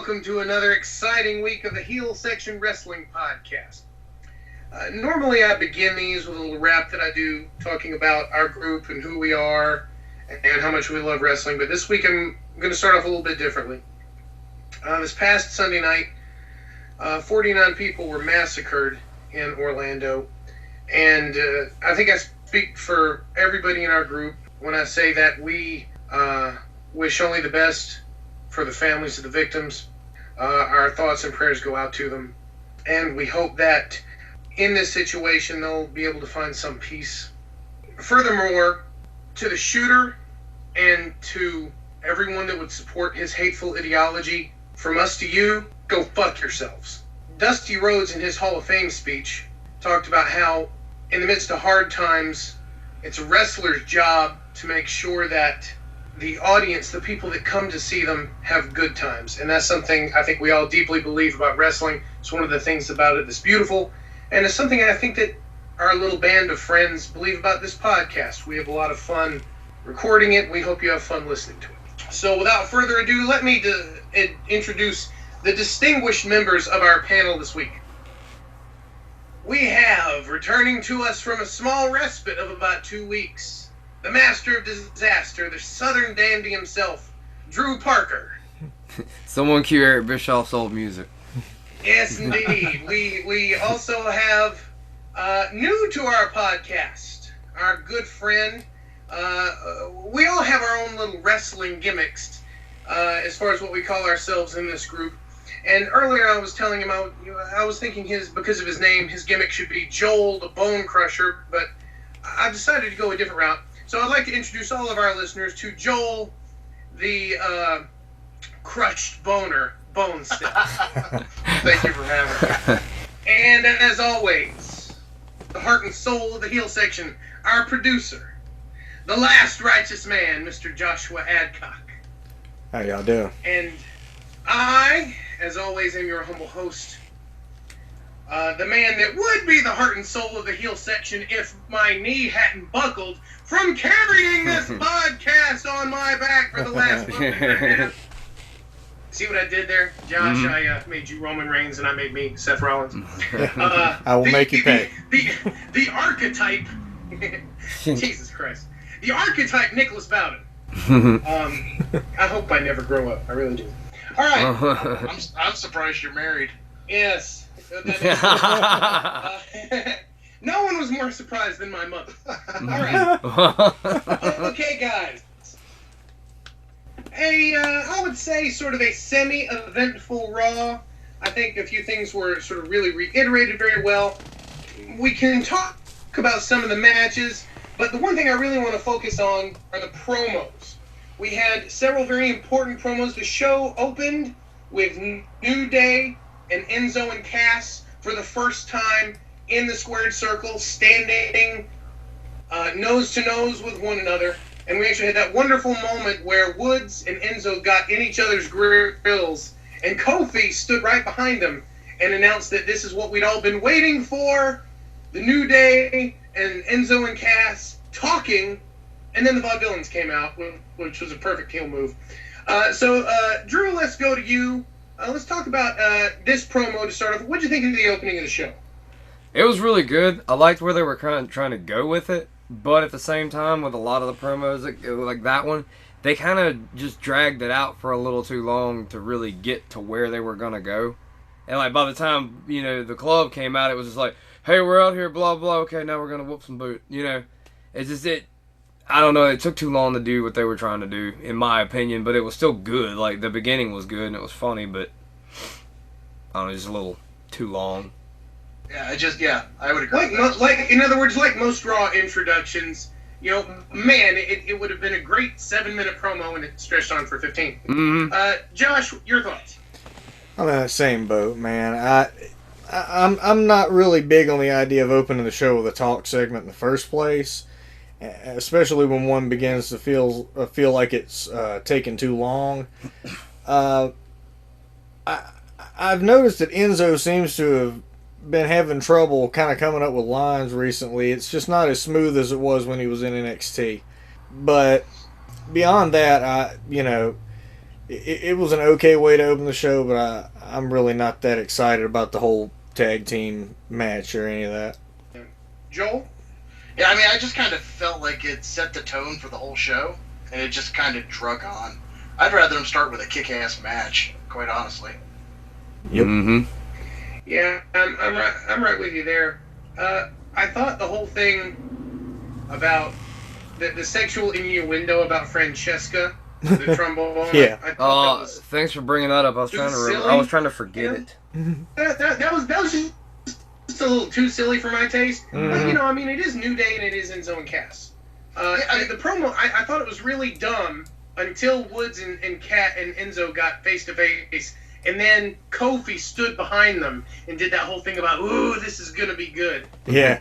welcome to another exciting week of the Heel Section Wrestling Podcast. Normally I begin these with a little rap that I do talking about our group and who we are and how much we love wrestling, but this week I'm going to start off a little bit differently. This past Sunday night, 49 people were massacred in Orlando, and I think I speak for everybody in our group when I say that we wish only the best for the families of the victims. Our thoughts and prayers go out to them, and we hope that in this situation they'll be able to find some peace. Furthermore, to the shooter and to everyone that would support his hateful ideology, from us to you, go fuck yourselves. Dusty Rhodes in his Hall of Fame speech talked about how in the midst of hard times, it's a wrestler's job to make sure that the audience, the people that come to see them, have good times. And that's something I think we all deeply believe about wrestling. It's one of the things about it that's beautiful. And it's something I think that our little band of friends believe about this podcast. We have a lot of fun recording it. We hope you have fun listening to it. So without further ado, let me introduce the distinguished members of our panel this week. We have, returning to us from a small respite of about 2 weeks, the master of disaster, the southern dandy himself, Drew Parker. Someone cue Eric Bischoff's old music. Yes, indeed. We also have, new to our podcast, our good friend. We all have our own little wrestling gimmicks as far as what we call ourselves in this group. And earlier I was telling him, I was thinking because of his name, his gimmick should be Joel the Bone Crusher, but I decided to go a different route. So I'd like to introduce all of our listeners to Joel the Crushed Boner Bone Stick. Thank you for having me. And as always, the heart and soul of the heel section, our producer, the last righteous man, Mr. Joshua Adcock. How y'all doing? And I, as always, am your humble host, the man that would be the heart and soul of the heel section if my knee hadn't buckled from carrying this podcast on my back for the last month and a half. See what I did there, Josh? I made you Roman Reigns and I made me Seth Rollins. I will make you pay. The archetype, Jesus Christ, the archetype Nicholas Bowden. I hope I never grow up. I really do. All right. I'm surprised you're married. Yes. No one was more surprised than my mother. All right. Okay, guys. I would say sort of a semi-eventful Raw. I think a few things were sort of really reiterated very well. We can talk about some of the matches, but the one thing I really want to focus on are the promos. We had several very important promos. The show opened with New Day and Enzo and Cass for the first time in the squared circle, standing nose to nose with one another. And we actually had that wonderful moment where Woods and Enzo got in each other's grills, and Kofi stood right behind them and announced that this is what we'd all been waiting for, the New Day and Enzo and Cass talking, and then the Vaudevillains came out, which was a perfect heel move. So, Drew, let's go to you. Let's talk about this promo to start off. What did you think of the opening of the show? It was really good. I liked where they were kind of trying to go with it, but at the same time, with a lot of the promos, like that one, they kind of just dragged it out for a little too long to really get to where they were going to go. And like by the time, the club came out, it was just like, hey, we're out here, blah, blah, okay, now we're going to whoop some boot. It's just I don't know, it took too long to do what they were trying to do, in my opinion, but it was still good. Like, the beginning was good and it was funny, but I don't know, just a little too long. Yeah, I would agree. In other words, like most Raw introductions, it would have been a great 7-minute promo and it stretched on for 15. Mm-hmm. Josh, your thoughts? I'm in that same boat, man. I'm not really big on the idea of opening the show with a talk segment in the first place, especially when one begins to feel like it's taking too long. I've noticed that Enzo seems to have been having trouble kind of coming up with lines recently. It's just not as smooth as it was when he was in NXT. But beyond that, it was an okay way to open the show, but I'm really not that excited about the whole tag team match or any of that. Joel? Yeah, I mean, I just kind of felt like it set the tone for the whole show, and it just kind of drug on. I'd rather them start with a kick-ass match, quite honestly. Yep. Mm-hmm. Yeah, I'm right with you there. I thought the whole thing about the sexual innuendo about Francesca, the trombone. Yeah. I thought that was, Thanks for bringing that up. I was It trying was to silly. I was trying to forget it. that was just a little too silly for my taste. But, you know, I mean, it is New Day and it is Enzo and Cass. The promo, I thought it was really dumb until Woods and Kat and Enzo got face to face, and then Kofi stood behind them and did that whole thing about, ooh, this is gonna be good. Yeah.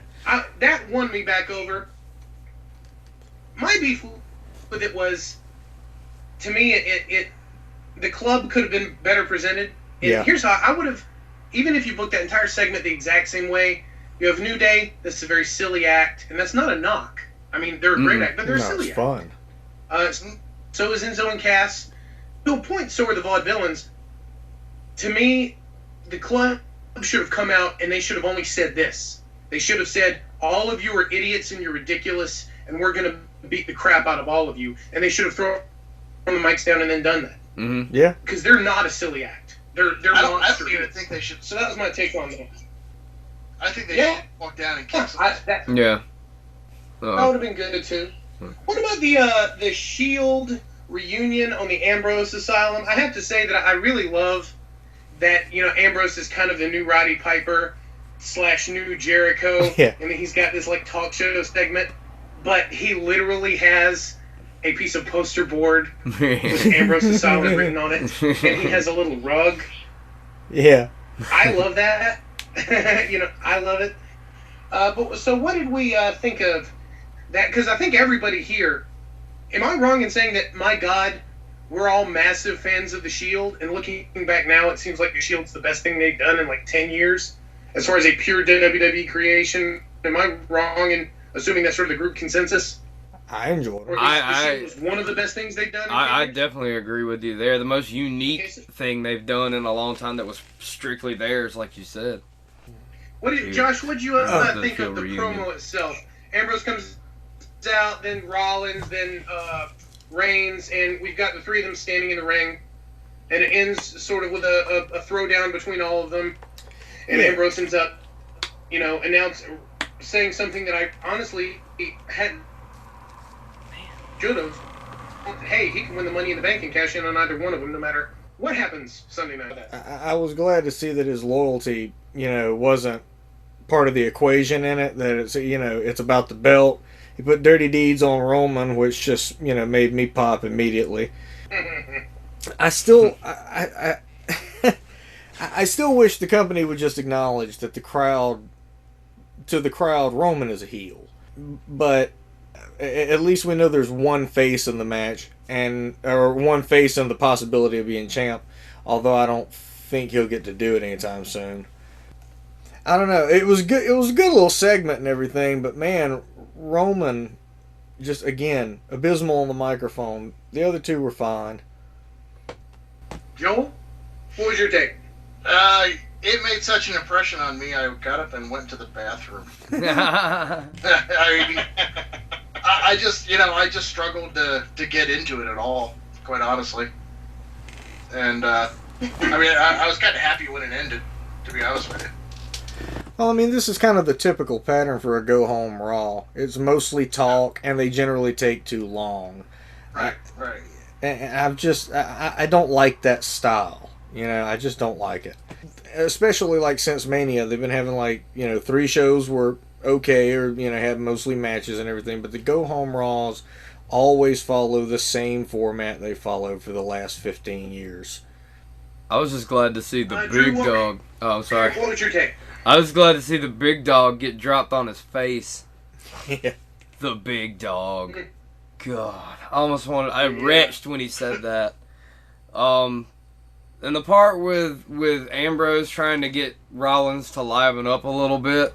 That won me back over. My beef with it was, to me, it the club could have been better presented. And Yeah. here's how I would have, even if you booked that entire segment the exact same way. You have New Day. That's a very silly act, and that's not a knock. I mean, they're a great act, but they're a No, silly it's act. fun. So is Enzo and Cass. To a point, so are the Vaudevillains. To me, the club should have come out and they should have only said this. They should have said, all of you are idiots and you're ridiculous, and we're going to beat the crap out of all of you. And they should have thrown the mics down and then done that. Mm-hmm. Yeah. Because they're not a silly act. They're I don't monsters. even think they should. So that was my take on that. I think they Yeah. should walk down and kick some. That Yeah. would have been good, too. What about the Shield reunion on the Ambrose Asylum? I have to say that I really love that, you know, Ambrose is kind of the new Roddy Piper / new Jericho. Yeah. And he's got this, like, talk show segment, but he literally has a piece of poster board with Ambrose Asylum written on it, and he has a little rug. Yeah. I love that. You know, I love it. But so what did we think of that? Because I think everybody here, am I wrong in saying that, my God, we're all massive fans of The Shield, and looking back now, it seems like The Shield's the best thing they've done in like 10 years, as far as a pure WWE creation. Am I wrong in assuming that's sort of the group consensus? I enjoyed Or it. The Shield was one of the best things they've done in 10 I years? definitely agree with you there. The most unique thing they've done in a long time that was strictly theirs, like you said. Josh, what'd you The think of Shield the reunion. promo itself? Ambrose comes out, then Rollins, then Reigns, and we've got the three of them standing in the ring, and it ends sort of with a throwdown between all of them, and Yeah. Ambrose ends up, you know, saying something that I honestly should have. Hey, he can win the Money in the Bank and cash in on either one of them, no matter what happens Sunday night. I was glad to see that his loyalty, you know, wasn't part of the equation in it. That it's, you know, it's about the belt. He put Dirty Deeds on Roman, which just, you know, made me pop immediately. I still, I still wish the company would just acknowledge that to the crowd, Roman is a heel. But at least we know there's one face in the match, or one face in the possibility of being champ. Although I don't think he'll get to do it anytime soon. I don't know. It was good. It was a good little segment and everything, but man, Roman, just again abysmal on the microphone. The other two were fine. Joel, what was your take? It made such an impression on me. I got up and went to the bathroom. yeah. I just, you know, I just struggled to get into it at all, quite honestly. And I mean, I was kind of happy when it ended, to be honest with you. Well, I mean, this is kind of the typical pattern for a go-home Raw. It's mostly talk, and they generally take too long. Right. And I don't like that style. You know, I just don't like it. Especially, like, since Mania, they've been having, like, you know, 3 shows were okay, or, you know, had mostly matches and everything, but the go-home Raws always follow the same format they followed for the last 15 years. I was just glad to see the Drew, big dog. Oh, I'm sorry. What was your take? I was glad to see the big dog get dropped on his face. Yeah. The big dog. God, I retched when he said that. And the part with Ambrose trying to get Rollins to liven up a little bit,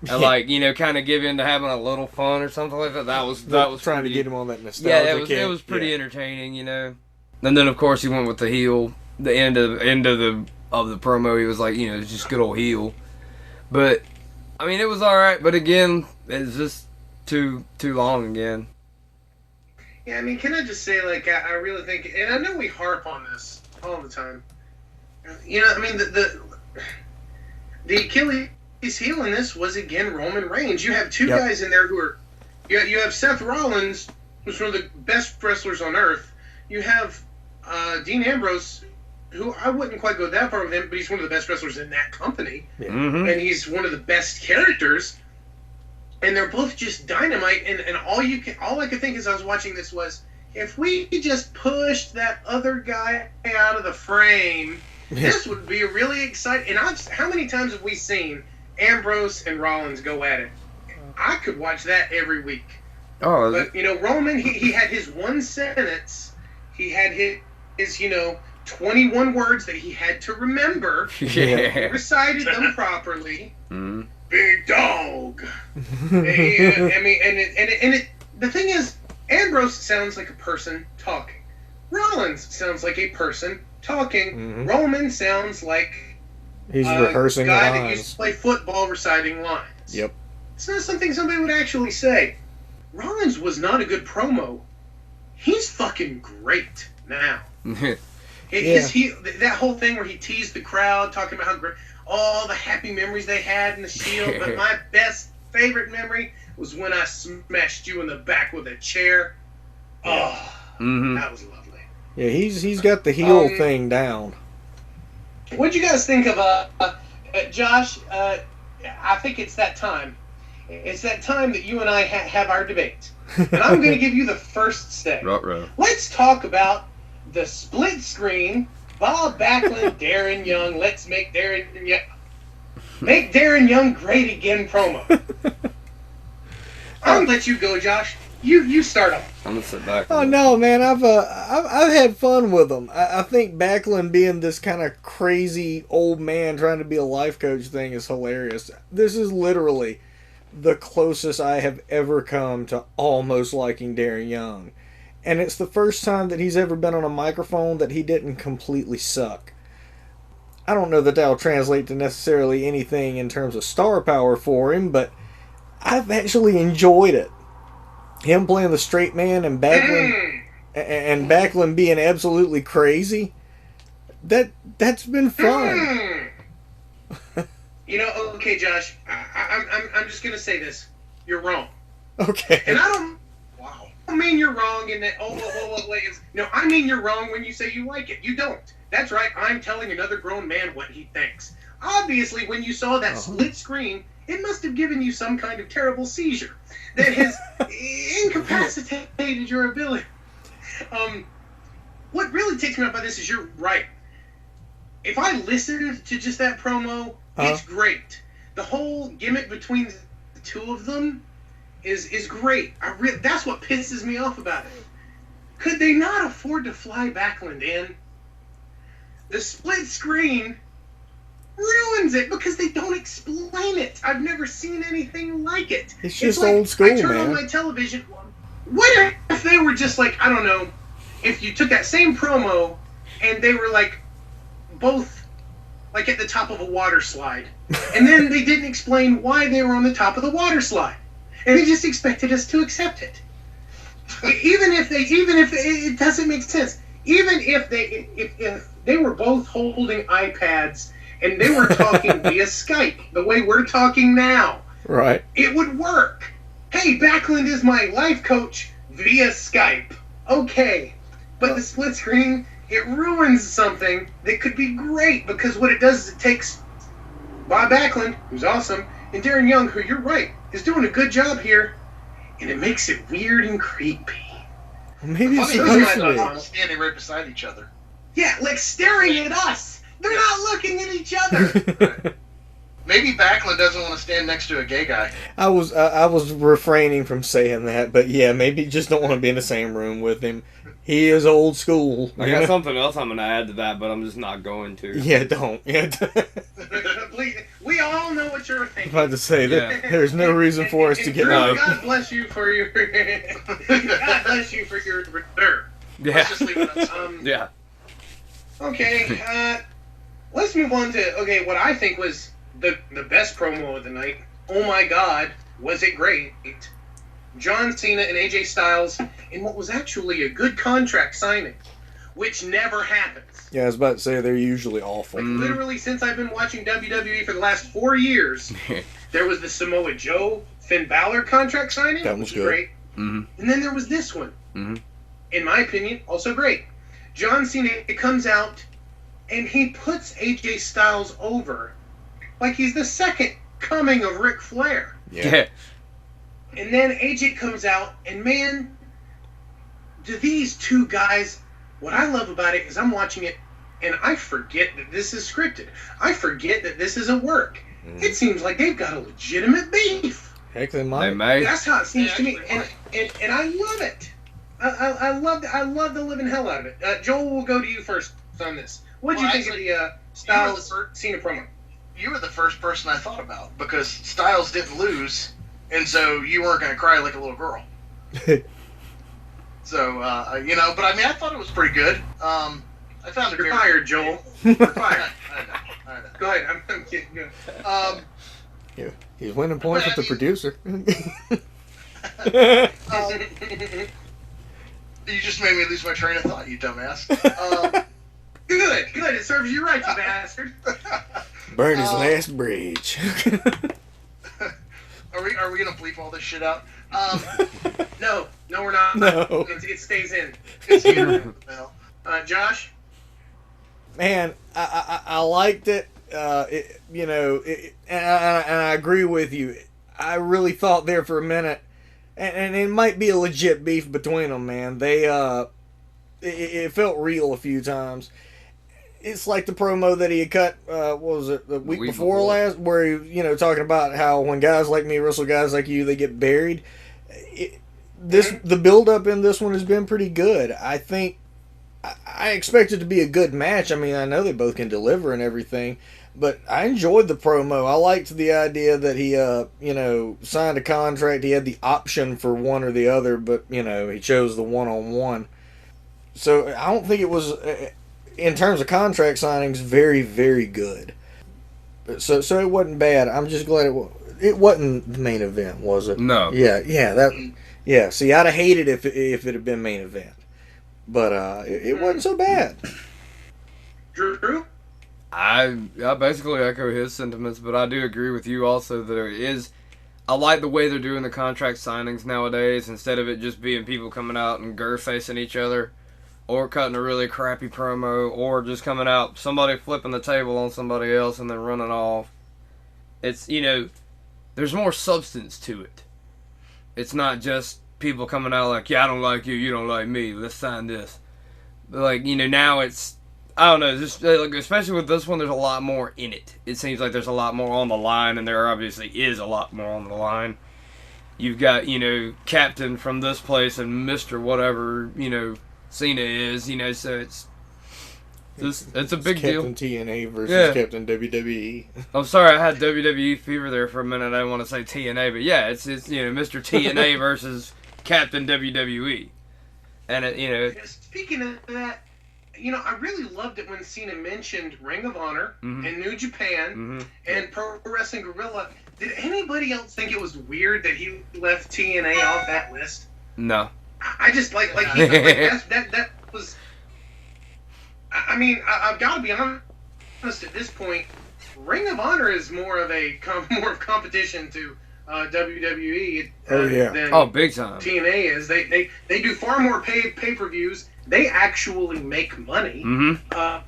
and like, you know, kind of give in to having a little fun or something like that. That was trying pretty, to get him on that nostalgia. Yeah, it was pretty entertaining, you know. And then of course he went with the heel. The end of the promo, he was like, it's just good old heel. But I mean, it was all right. But again, it's just too long again. Yeah, I mean, can I just say, like, I really think, and I know we harp on this all the time. I mean, the Achilles heel in this was again Roman Reigns. You have two guys in there who are, you have Seth Rollins, who's one of the best wrestlers on earth. You have Dean Ambrose, who I wouldn't quite go that far with him, but he's one of the best wrestlers in that company, and he's one of the best characters. And they're both just dynamite. And all I could think as I was watching this was, if we just pushed that other guy out of the frame, this would be really exciting. And how many times have we seen Ambrose and Rollins go at it? I could watch that every week. Oh, but Roman, he had his one sentence. He had his 21 words that he had to remember. He recited them properly. Big dog. I mean, and the thing is, Ambrose sounds like a person talking. Rollins sounds like a person talking. Roman sounds like he's rehearsing a guy lines. that used to play football reciting lines. Yep. It's not something somebody would actually say. Rollins was not a good promo. He's fucking great now. That whole thing where he teased the crowd, talking about how great all the happy memories they had in the Shield, but my favorite memory was when I smashed you in the back with a chair. Oh, that was lovely. Yeah, he's got the heel thing down. What'd you guys think of Josh? I think it's that time. It's that time that you and I have our debate, and I'm going to give you the first say. Let's talk about the split screen. Bob Backlund, Darren Young. Let's make Darren Young great again promo. I'll let you go, Josh. You start off. I'm gonna sit back. Oh no, man! I've had fun with them. I think Backlund being this kind of crazy old man trying to be a life coach thing is hilarious. This is literally the closest I have ever come to almost liking Darren Young. And it's the first time that he's ever been on a microphone that he didn't completely suck. I don't know that that'll translate to necessarily anything in terms of star power for him, but I've actually enjoyed it. Him playing the straight man and Backlund being absolutely crazy, that's been fun. Okay, Josh, I'm just gonna say this. You're wrong. Okay. And I don't mean you're wrong in that. Wait. No, I mean you're wrong when you say you like it. You don't. That's right. I'm telling another grown man what he thinks. Obviously, when you saw that split screen, it must have given you some kind of terrible seizure that has incapacitated your ability. What really takes me up by this is you're right. If I listened to just that promo, it's great. The whole gimmick between the two of them is great. That's what pisses me off about it. Could they not afford to fly Backlund in? The split screen ruins it because they don't explain it. I've never seen anything like it. It's just like, old school, man. I turn on my television. What if they were just like, I don't know, if you took that same promo and they were like both like at the top of a water slide, and then they didn't explain why they were on the top of the water slide. And they just expected us to accept it, even if it doesn't make sense. Even if they were both holding iPads and they were talking via Skype, the way we're talking now, right? It would work. Hey, Backlund is my life coach via Skype. Okay, but the split screen, it ruins something that could be great because what it does is it takes Bob Backlund, who's awesome, and Darren Young, who you're right, is doing a good job here, and it makes it weird and creepy. Maybe it's standing right beside each other. Yeah, like staring at us. They're not looking at each other. Maybe Backlund doesn't want to stand next to a gay guy. I was refraining from saying that, but yeah, maybe just don't want to be in the same room with him. He is old school. I got something else I'm going to add to that, but I'm just not going to. Yeah, don't. Yeah. Please, we all know what you're thinking. I'm about to say that there's no reason for us to get out. God bless you for your. God bless you for your reserve. Yeah. Let's just leave it at Yeah. Okay, let's move on to what I think was the best promo of the night. Oh my God, was it great? John Cena and AJ Styles in what was actually a good contract signing, which never happens. Yeah, I was about to say they're usually awful. Like, literally, since I've been watching WWE for the last 4 years, there was the Samoa Joe Finn Balor contract signing, That was which good. great. Mm-hmm. And then there was this one. Mm-hmm. In my opinion, also great. John Cena comes out and he puts AJ Styles over like he's the second coming of Ric Flair. Yeah. And then AJ comes out and, man, do these two guys, what I love about it is I'm watching it and I forget that this is scripted. I forget that this isn't work. It seems like they've got a legitimate beef. Heck, they might. They may. That's how it seems to me. actually And I love it. I love the living hell out of it. Joel, we'll go to you first on this. What did Well, you think of the Styles Cena promo? You were the first person I thought about because Styles didn't lose, and so you weren't going to cry like a little girl. So, but I mean, I thought it was pretty good. I found it You're very... fired, Joel. You're fired. I know. Go ahead. I'm kidding. Go. Yeah, he's winning points with the producer. You just made me lose my train of thought, you dumbass. Good. It serves you right, you bastard. Burn his last bridge. Are we gonna bleep all this shit out? No, we're not. No. It stays in. It's here. Well, Josh? Man, I liked it. And I agree with you. I really thought there for a minute, and it might be a legit beef between them, man. It felt real a few times. It's like the promo that he had cut, what was it, the week before last, where he, talking about how when guys like me wrestle guys like you, they get buried. The build-up in this one has been pretty good. I think I expect it to be a good match. I mean, I know they both can deliver and everything, but I enjoyed the promo. I liked the idea that he, signed a contract. He had the option for one or the other, but, he chose the one-on-one. So I don't think it was, in terms of contract signings, very, very good. So it wasn't bad. I'm just glad it wasn't the main event, was it? No. Yeah. See, I'd have hated if it had been main event. But it wasn't so bad. Drew? I basically echo his sentiments, but I do agree with you also that it is. I like the way they're doing the contract signings nowadays. Instead of it just being people coming out and facing each other, or cutting a really crappy promo, or just coming out somebody flipping the table on somebody else and then running off. It's there's more substance to it. It's not just people coming out like, yeah, I don't like you, you don't like me, let's sign this. But now it's, I don't know, just especially with this one, there's a lot more in it. It seems like there's a lot more on the line, and there obviously is a lot more on the line. You've got, Captain from this place and Mr. whatever, Cena is, so it's a big deal. Captain TNA versus Captain WWE. I'm sorry, I had WWE fever there for a minute. I didn't want to say TNA, but yeah, it's Mr. TNA versus Captain WWE, and Speaking of that, I really loved it when Cena mentioned Ring of Honor and New Japan and Pro Wrestling Guerrilla. Did anybody else think it was weird that he left TNA off that list? No. I just that was. I mean, I've got to be honest. At this point, Ring of Honor is more of competition to WWE than big time. TNA is. They do far more pay-per-views. They actually make money. I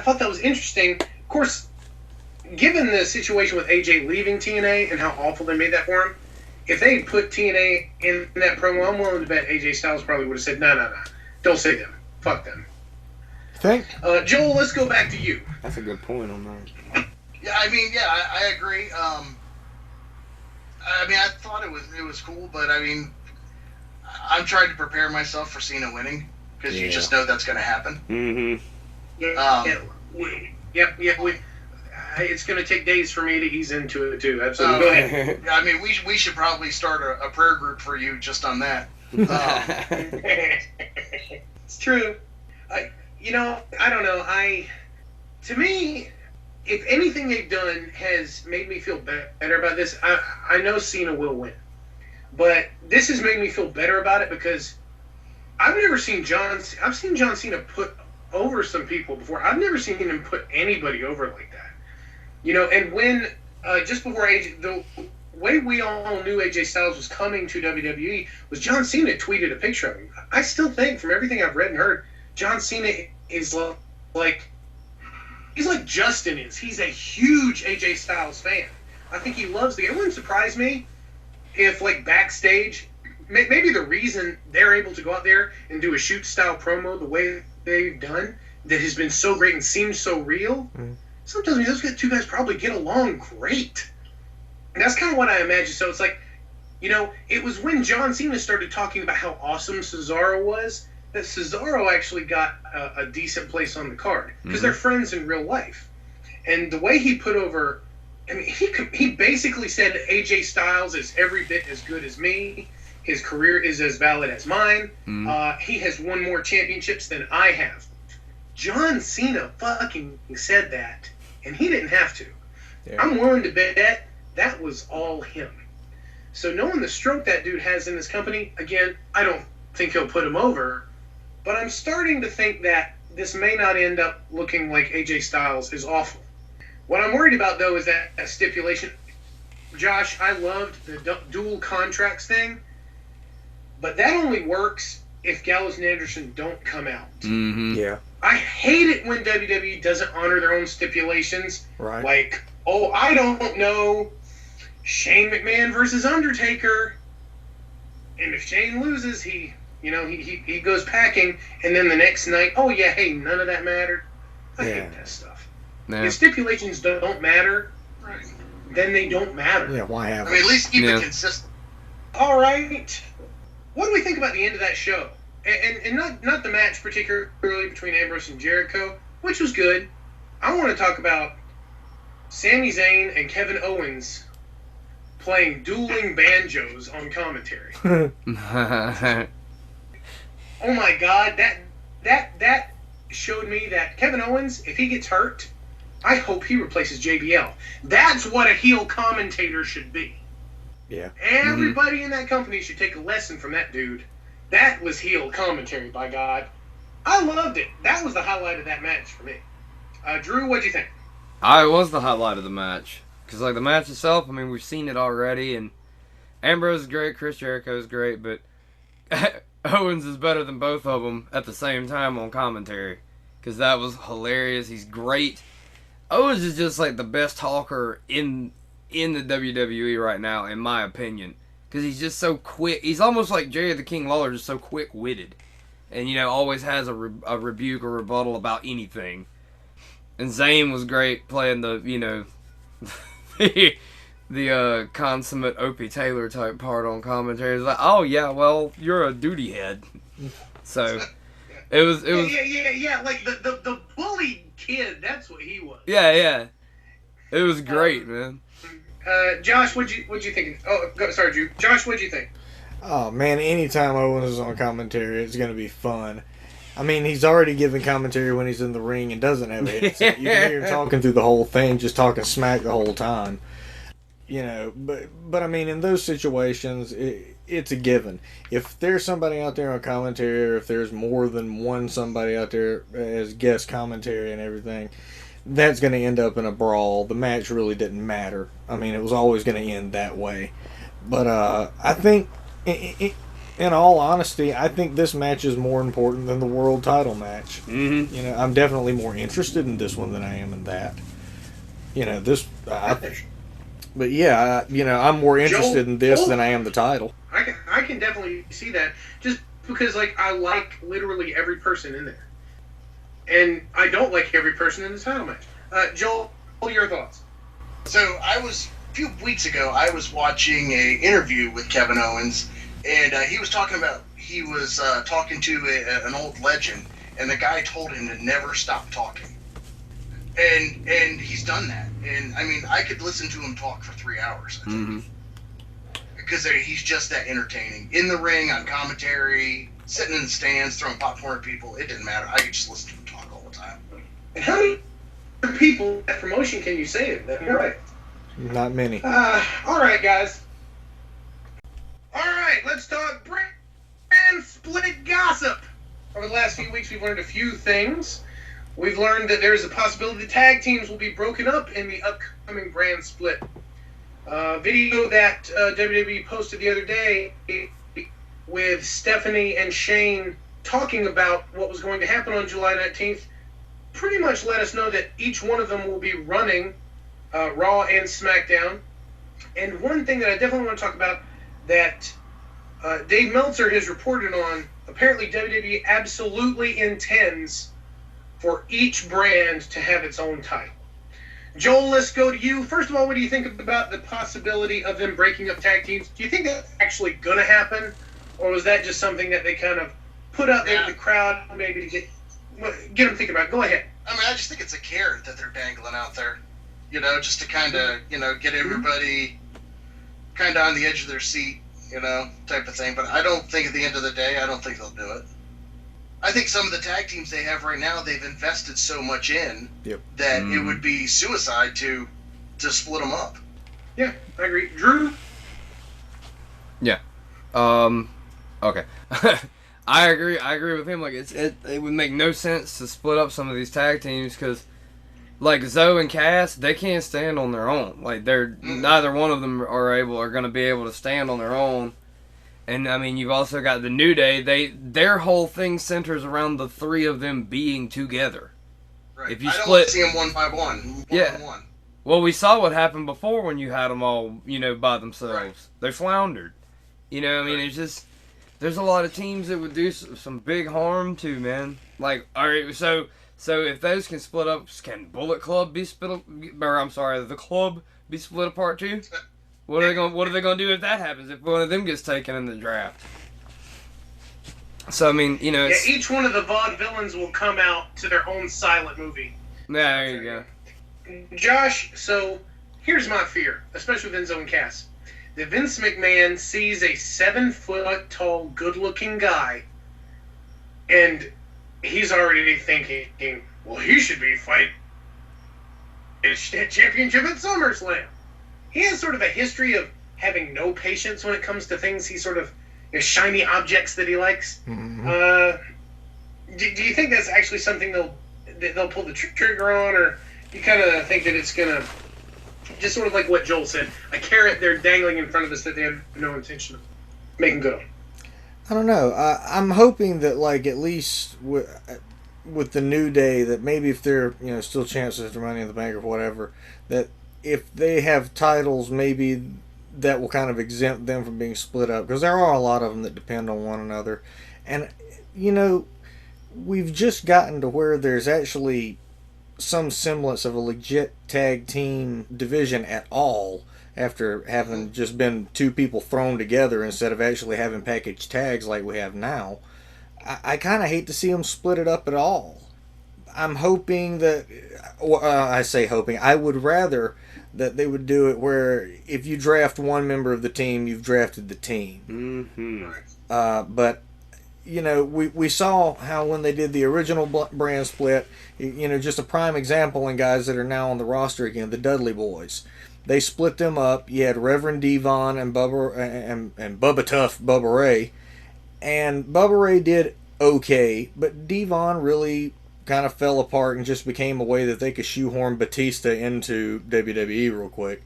thought that was interesting. Of course, given the situation with AJ leaving TNA and how awful they made that for him, if they had put TNA in that promo, I'm willing to bet AJ Styles probably would have said, no, don't say them. Fuck them. Think? Joel, let's go back to you. That's a good point on that. Yeah, I agree. I thought it was cool, but I'm trying to prepare myself for Cena winning because you just know that's going to happen. Mm-hmm. It's going to take days for me to ease into it too. Absolutely. Go ahead. We should probably start a prayer group for you just on that. It's true. I don't know. To me, if anything they've done has made me feel better about this, I know Cena will win. But this has made me feel better about it because I've seen John Cena put over some people before. I've never seen him put anybody over like that. And when, just before the way we all knew AJ Styles was coming to WWE was John Cena tweeted a picture of him. I still think, from everything I've read and heard, John Cena is like, he's like Justin is. He's a huge AJ Styles fan. I think he loves it wouldn't surprise me if, like, backstage, maybe the reason they're able to go out there and do a shoot-style promo the way they've done that has been so great and seems so real, sometimes those two guys probably get along great. And that's kind of what I imagine. So it's like, it was when John Cena started talking about how awesome Cesaro was that Cesaro actually got a decent place on the card because they're friends in real life. And the way he put over, I mean, he basically said that AJ Styles is every bit as good as me. His career is as valid as mine. He has won more championships than I have. John Cena fucking said that, and he didn't have to. Yeah. I'm willing to bet that was all him. So knowing the stroke that dude has in this company, again, I don't think he'll put him over, but I'm starting to think that this may not end up looking like AJ Styles is awful. What I'm worried about, though, is that stipulation. Josh, I loved the dual contracts thing, but that only works if Gallows and Anderson don't come out. Yeah. I hate it when WWE doesn't honor their own stipulations. Right. Like, I don't know, Shane McMahon versus Undertaker, and if Shane loses, he goes packing, and then the next night, none of that mattered. I hate that stuff. Yeah. If stipulations don't matter, then they don't matter. Yeah, why have at least keep it consistent. All right. What do we think about the end of that show? And not the match particularly between Ambrose and Jericho, which was good. I want to talk about Sami Zayn and Kevin Owens playing dueling banjos on commentary. Oh my God, that showed me that Kevin Owens, if he gets hurt, I hope he replaces JBL. That's what a heel commentator should be. Yeah. Everybody in that company should take a lesson from that dude. That was heel commentary, by God. I loved it. That was the highlight of that match for me. Drew, what'd you think? It was the highlight of the match. Because, like, the match itself, I mean, we've seen it already, and Ambrose is great, Chris Jericho is great, but Owens is better than both of them at the same time on commentary. Because that was hilarious. He's great. Owens is just, like, the best talker in the WWE right now, in my opinion. Because he's just so quick. He's almost like Jerry the King Lawler, just so quick-witted. And, always has a rebuke or rebuttal about anything. And Zayn was great playing the, the consummate Opie Taylor type part on commentary. It's like, oh, yeah, well, you're a duty head. So, it was... Yeah, like the bully kid, that's what he was. Yeah. It was great, man. Josh, what'd you think? Sorry, Drew. Josh, what'd you think? Oh, man, anytime Owens is on commentary, it's going to be fun. I mean, he's already giving commentary when he's in the ring and doesn't have a headset. You can hear him talking through the whole thing, just talking smack the whole time. But I mean, in those situations, it's a given. If there's somebody out there on commentary, or if there's more than one somebody out there as guest commentary and everything, that's going to end up in a brawl. The match really didn't matter. I mean, it was always going to end that way. But I think, in all honesty, I think this match is more important than the world title match. Mm-hmm. I'm definitely more interested in this one than I am in that. But yeah, I'm more interested in this than I am the title. I can definitely see that, just because, like, I like literally every person in there. And I don't like every person in the title match. Joel, what are your thoughts? So a few weeks ago, I was watching an interview with Kevin Owens, and he was talking about, talking to an old legend, and the guy told him to never stop talking. And he's done that. And, I mean, I could listen to him talk for 3 hours. Because because he's just that entertaining. In the ring, on commentary, sitting in the stands, throwing popcorn at people, it didn't matter. I could just listen to him talk all the time. And how many people that promotion can you say it? That's right. Not many. All right, guys. All right, let's talk brand split gossip. Over the last few weeks, we've learned a few things. We've learned that there's a possibility the tag teams will be broken up in the upcoming brand split. Video that WWE posted the other day with Stephanie and Shane talking about what was going to happen on July 19th pretty much let us know that each one of them will be running Raw and SmackDown. And one thing that I definitely want to talk about that Dave Meltzer has reported on, apparently WWE absolutely intends for each brand to have its own title. Joel, let's go to you. First of all, what do you think about the possibility of them breaking up tag teams? Do you think that's actually going to happen? Or was that just something that they kind of put out there to the crowd maybe to get them thinking about? Go ahead. I mean, I just think it's a carrot that they're dangling out there. You know, just to kind of, get everybody kind of on the edge of their seat, type of thing. But I don't think at the end of the day, I don't think they'll do it. I think some of the tag teams they have right now, they've invested so much in that it would be suicide to split them up. Yeah, I agree. Drew? Yeah. Okay. I agree with him. Like, it would make no sense to split up some of these tag teams because, like, Zoe and Cass, they can't stand on their own. Like, neither one of them are going to be able to stand on their own. And, I mean, you've also got the New Day. Their whole thing centers around the three of them being together. Right. If you I split, don't want to see them one by one. One. Well, we saw what happened before when you had them all, by themselves. Right. They floundered. I mean, it's just, there's a lot of teams that would do some big harm to, man. Like, all right, so if those can split up, can Bullet Club be split up? Or, I'm sorry, the Club be split apart too? What are they gonna do if that happens? If one of them gets taken in the draft? So I mean, each one of the vaudevillains will come out to their own silent movie. There you go. Josh, so here's my fear, especially with Enzo and Cass. That Vince McMahon sees a 7-foot-tall, good-looking guy, and he's already thinking, well, he should be fighting his championship at SummerSlam. He has sort of a history of having no patience when it comes to things he sort of, shiny objects that he likes. Mm-hmm. Do you think that's actually something they'll pull the trigger on, or you kind of think that it's gonna just sort of like what Joel said, a carrot they're dangling in front of us that they have no intention of making good on? I don't know. I'm hoping that, like, at least with the New Day, that maybe if they're still chances for Money in the Bank or whatever, that if they have titles, maybe that will kind of exempt them from being split up, because there are a lot of them that depend on one another. And we've just gotten to where there's actually some semblance of a legit tag team division at all, after having just been two people thrown together instead of actually having packaged tags like we have now. I kind of hate to see them split it up at all. I'm hoping that, I say hoping, I would rather that they would do it where if you draft one member of the team, you've drafted the team. Mm-hmm. But, we saw how when they did the original brand split, just a prime example in guys that are now on the roster again, the Dudley Boys. They split them up. You had Reverend Devon and Bubba Tough, Bubba Ray. And Bubba Ray did okay, but Devon really kind of fell apart and just became a way that they could shoehorn Batista into WWE real quick.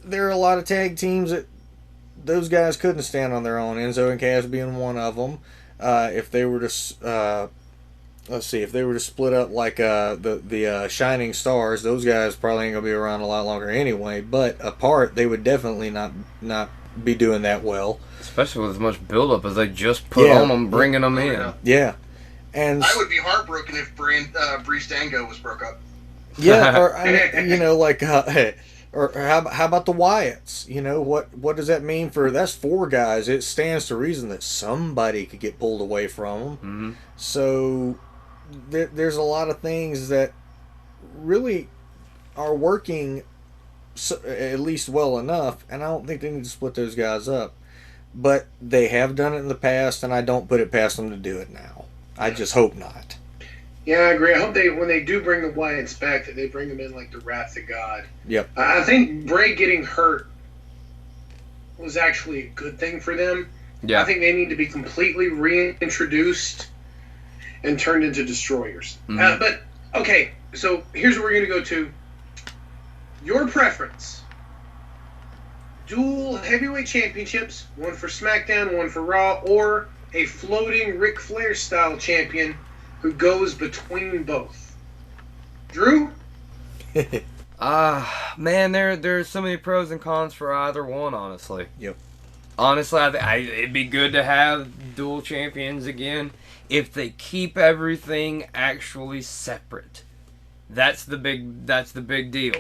There are a lot of tag teams that those guys couldn't stand on their own, Enzo and Cass being one of them. If they were to if they were to split up like the Shining Stars, those guys probably ain't gonna be around a lot longer anyway. But apart, they would definitely not be doing that well, especially with as much buildup as they just put on them, bringing them in. Yeah, and I would be heartbroken if Breeze Dango was broke up. Yeah, or or how about the Wyatts? What does that mean for? That's 4 guys. It stands to reason that somebody could get pulled away from them. Mm-hmm. So there's a lot of things that really are working at least well enough, and I don't think they need to split those guys up. But they have done it in the past, and I don't put it past them to do it now. I just hope not. Yeah, I agree. I hope when they do bring the Wyatts back, that they bring them in like the wrath of God. Yep. I think Bray getting hurt was actually a good thing for them. Yeah. I think they need to be completely reintroduced and turned into destroyers. Mm-hmm. But, okay, so here's what we're going to go to. Your preference. Dual heavyweight championships, one for SmackDown, one for Raw, or a floating Ric Flair style champion who goes between both. Drew? Man, there's so many pros and cons for either one, honestly. Yep. Honestly, it'd be good to have dual champions again if they keep everything actually separate. That's the big deal.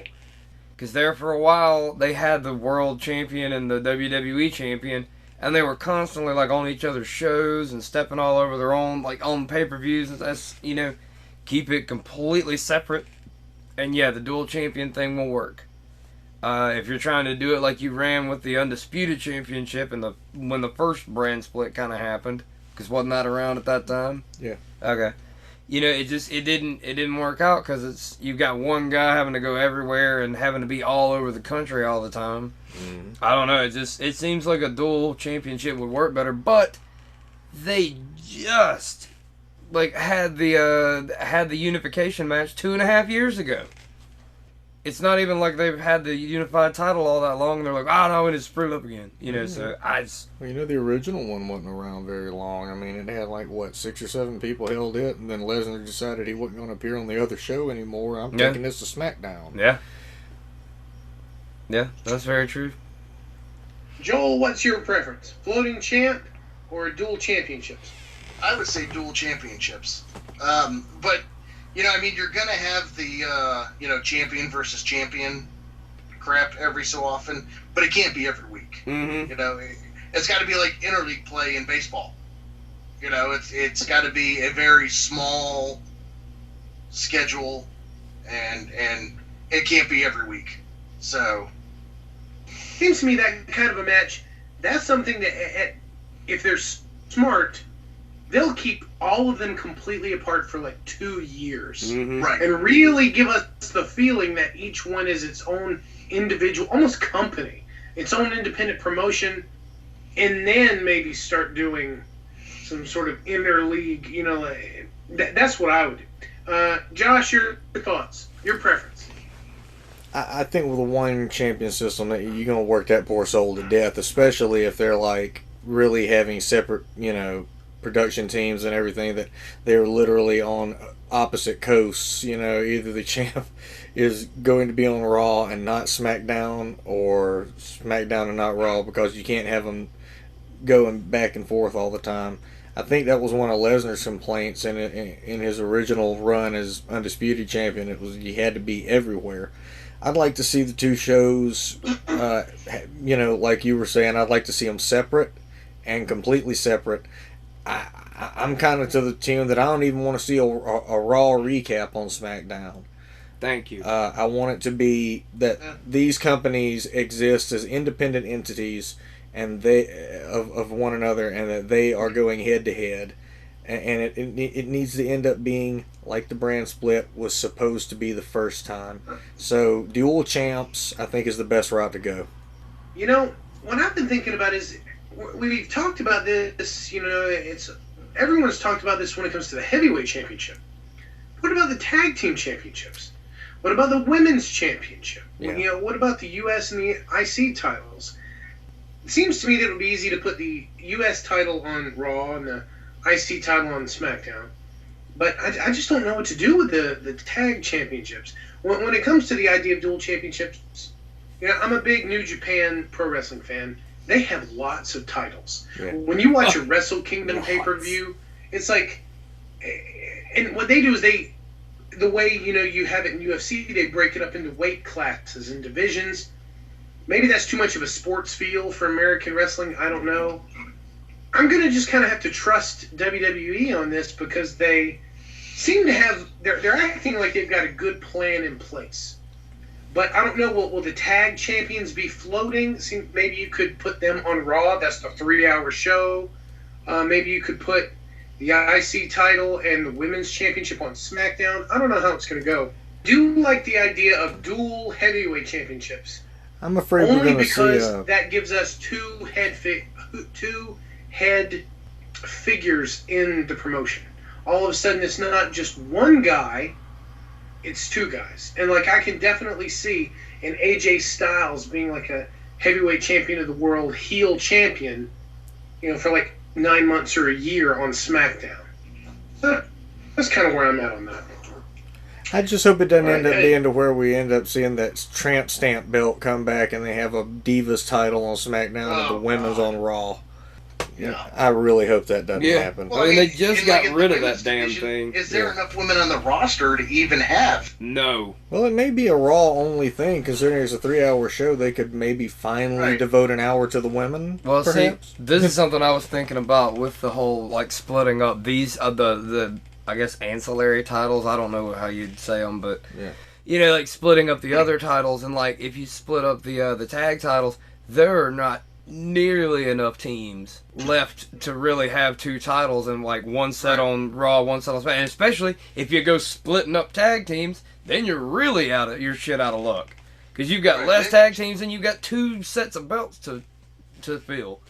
Because there for a while, they had the world champion and the WWE champion, and they were constantly like on each other's shows and stepping all over their own, like on pay-per-views. And that's, keep it completely separate. And yeah, the dual champion thing will work. If you're trying to do it like you ran with the Undisputed Championship and when the first brand split kind of happened, because wasn't that around at that time? Yeah. Okay. It didn't work out because you've got one guy having to go everywhere and having to be all over the country all the time. Mm-hmm. I don't know. It seems like a dual championship would work better, but they just had the unification match 2.5 years ago. It's not even like they've had the unified title all that long. And they're like, oh no, we need to split it up again. So I just... Well, the original one wasn't around very long. I mean, it had 6 or 7 people held it, and then Lesnar decided he wasn't going to appear on the other show anymore. I'm taking this to SmackDown. Yeah. Yeah, that's very true. Joel, what's your preference? Floating champ or dual championships? I would say dual championships. But, you're going to have the, champion versus champion crap every so often, but it can't be every week. Mm-hmm. It's got to be like interleague play in baseball. It's got to be a very small schedule, and it can't be every week. So, seems to me that kind of a match, that's something that if they're smart, they'll keep all of them completely apart for 2 years. Mm-hmm. Right. And really give us the feeling that each one is its own individual, almost company, its own independent promotion, and then maybe start doing some sort of interleague, that's what I would do. Josh, your thoughts, your preference? I think with a one champion system, that you're going to work that poor soul to death, especially if they're really having separate, production teams and everything, that they're literally on opposite coasts. Either the champ is going to be on Raw and not SmackDown, or SmackDown and not Raw, because you can't have them going back and forth all the time. I think that was one of Lesnar's complaints in his original run as Undisputed Champion. It was he had to be everywhere. I'd like to see the two shows, like you were saying, I'd like to see them separate and completely separate. I'm kind of to the tune that I don't even want to see a Raw recap on SmackDown. Thank you. I want it to be that these companies exist as independent entities and they of one another, and that they are going head to head, and it needs to end up being like the brand split was supposed to be the first time. So dual champs, I think, is the best route to go. What I've been thinking about is, we've talked about this, everyone's talked about this when it comes to the heavyweight championship. What about the tag team championships? What about the women's championship? Yeah. What about the U.S. and the IC titles? It seems to me that it would be easy to put the U.S. title on Raw and the IC title on SmackDown. But I just don't know what to do with the tag championships. When it comes to the idea of dual championships, I'm a big New Japan Pro Wrestling fan. They have lots of titles. Yeah. When you watch a Wrestle Kingdom pay-per-view, it's like... And what they do is the way, you have it in UFC, they break it up into weight classes and divisions. Maybe that's too much of a sports feel for American wrestling. I don't know. I'm going to just kind of have to trust WWE on this, because they seem to have... They're acting like they've got a good plan in place. But I don't know, will the tag champions be floating? Maybe you could put them on Raw. That's the 3-hour show. Maybe you could put the IC title and the women's championship on SmackDown. I don't know how it's going to go. Do like the idea of dual heavyweight championships. I'm afraid only we're going to because that gives us two head figures in the promotion. All of a sudden, it's not just one guy; it's two guys. And like I can definitely see an AJ Styles being like a heavyweight champion of the world, heel champion, for like 9 months or a year on SmackDown. That's kind of where I'm at on that. I just hope it doesn't end up being to where we end up seeing that tramp stamp belt come back and they have a Divas title on SmackDown and the women's on Raw. Yeah, I really hope that doesn't happen. Well, I mean, they just got rid of that damn thing. Is there enough women on the roster to even have? No. Well, it may be a Raw only thing, considering it's a 3-hour show. They could maybe finally devote an hour to the women. Well, perhaps. See, this is something I was thinking about with the whole like splitting up these the I guess ancillary titles. I don't know how you'd say them, but like splitting up the other titles, and like if you split up the tag titles, there are not nearly enough teams left to really have two titles, and like one set on Raw, one set on SmackDown. And especially if you go splitting up tag teams, then you're really out of luck, because you've got less tag teams and you've got two sets of belts to fill.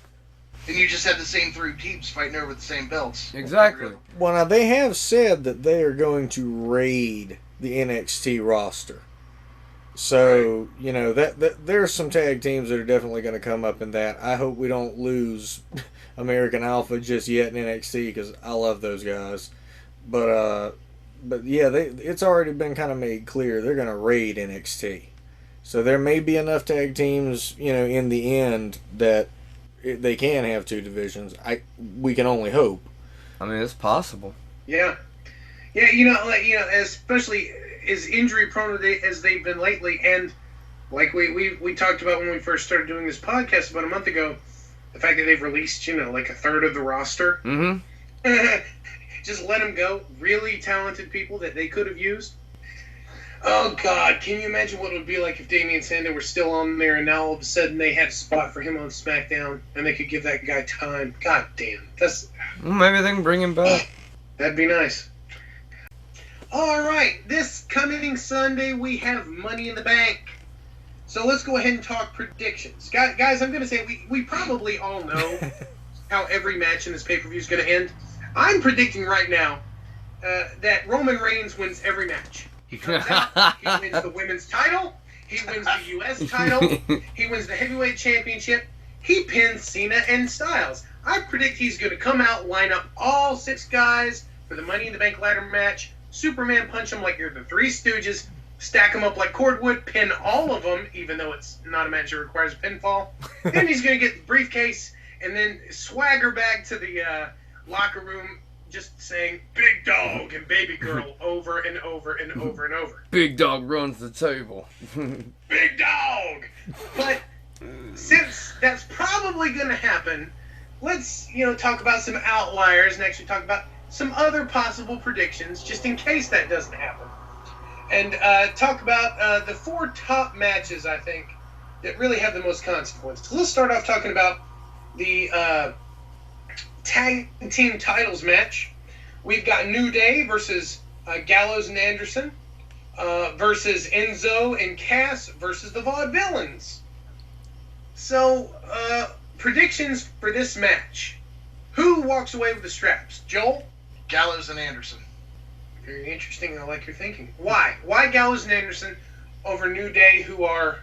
And you just have the same 3 teams fighting over the same belts. Exactly. Well, now they have said that they are going to raid the NXT roster. So, that there's some tag teams that are definitely going to come up in that. I hope we don't lose American Alpha just yet in NXT, because I love those guys. But yeah, it's already been kind of made clear they're going to raid NXT. So there may be enough tag teams, in the end that they can have 2 divisions. We can only hope. I mean, it's possible. Yeah, especially as injury prone as they've been lately, and like we talked about when we first started doing this podcast about a month ago, the fact that they've released like a third of the roster. Mm-hmm. Just let them go. Really talented people that they could have used. Oh, God, can you imagine what it would be like if Damian Sandow were still on there and now all of a sudden they had a spot for him on SmackDown and they could give that guy time? God damn. Maybe they can bring him back. That'd be nice. All right, this coming Sunday we have Money in the Bank. So let's go ahead and talk predictions. Guys, I'm going to say we probably all know how every match in this pay-per-view is going to end. I'm predicting right now that Roman Reigns wins every match. He comes out, he wins the women's title, he wins the U.S. title, he wins the heavyweight championship, he pins Cena and Styles. I predict he's going to come out, line up all 6 guys for the Money in the Bank ladder match, Superman punch them like you're the Three Stooges, stack them up like cordwood, pin all of them, even though it's not a match that requires a pinfall. Then he's going to get the briefcase and then swagger back to the locker room, just saying "big dog" and "baby girl" over and over and over and over. Big dog runs the table. Big dog. But since that's probably going to happen, let's talk about some outliers and actually talk about some other possible predictions, just in case that doesn't happen, and talk about the 4 top matches I think that really have the most consequence. So let's start off talking about the tag team titles match. We've got New Day versus Gallows and Anderson versus Enzo and Cass versus the Vaudevillains. So, predictions for this match. Who walks away with the straps? Joel? Gallows and Anderson. Very interesting. I like your thinking. Why? Why Gallows and Anderson over New Day, who are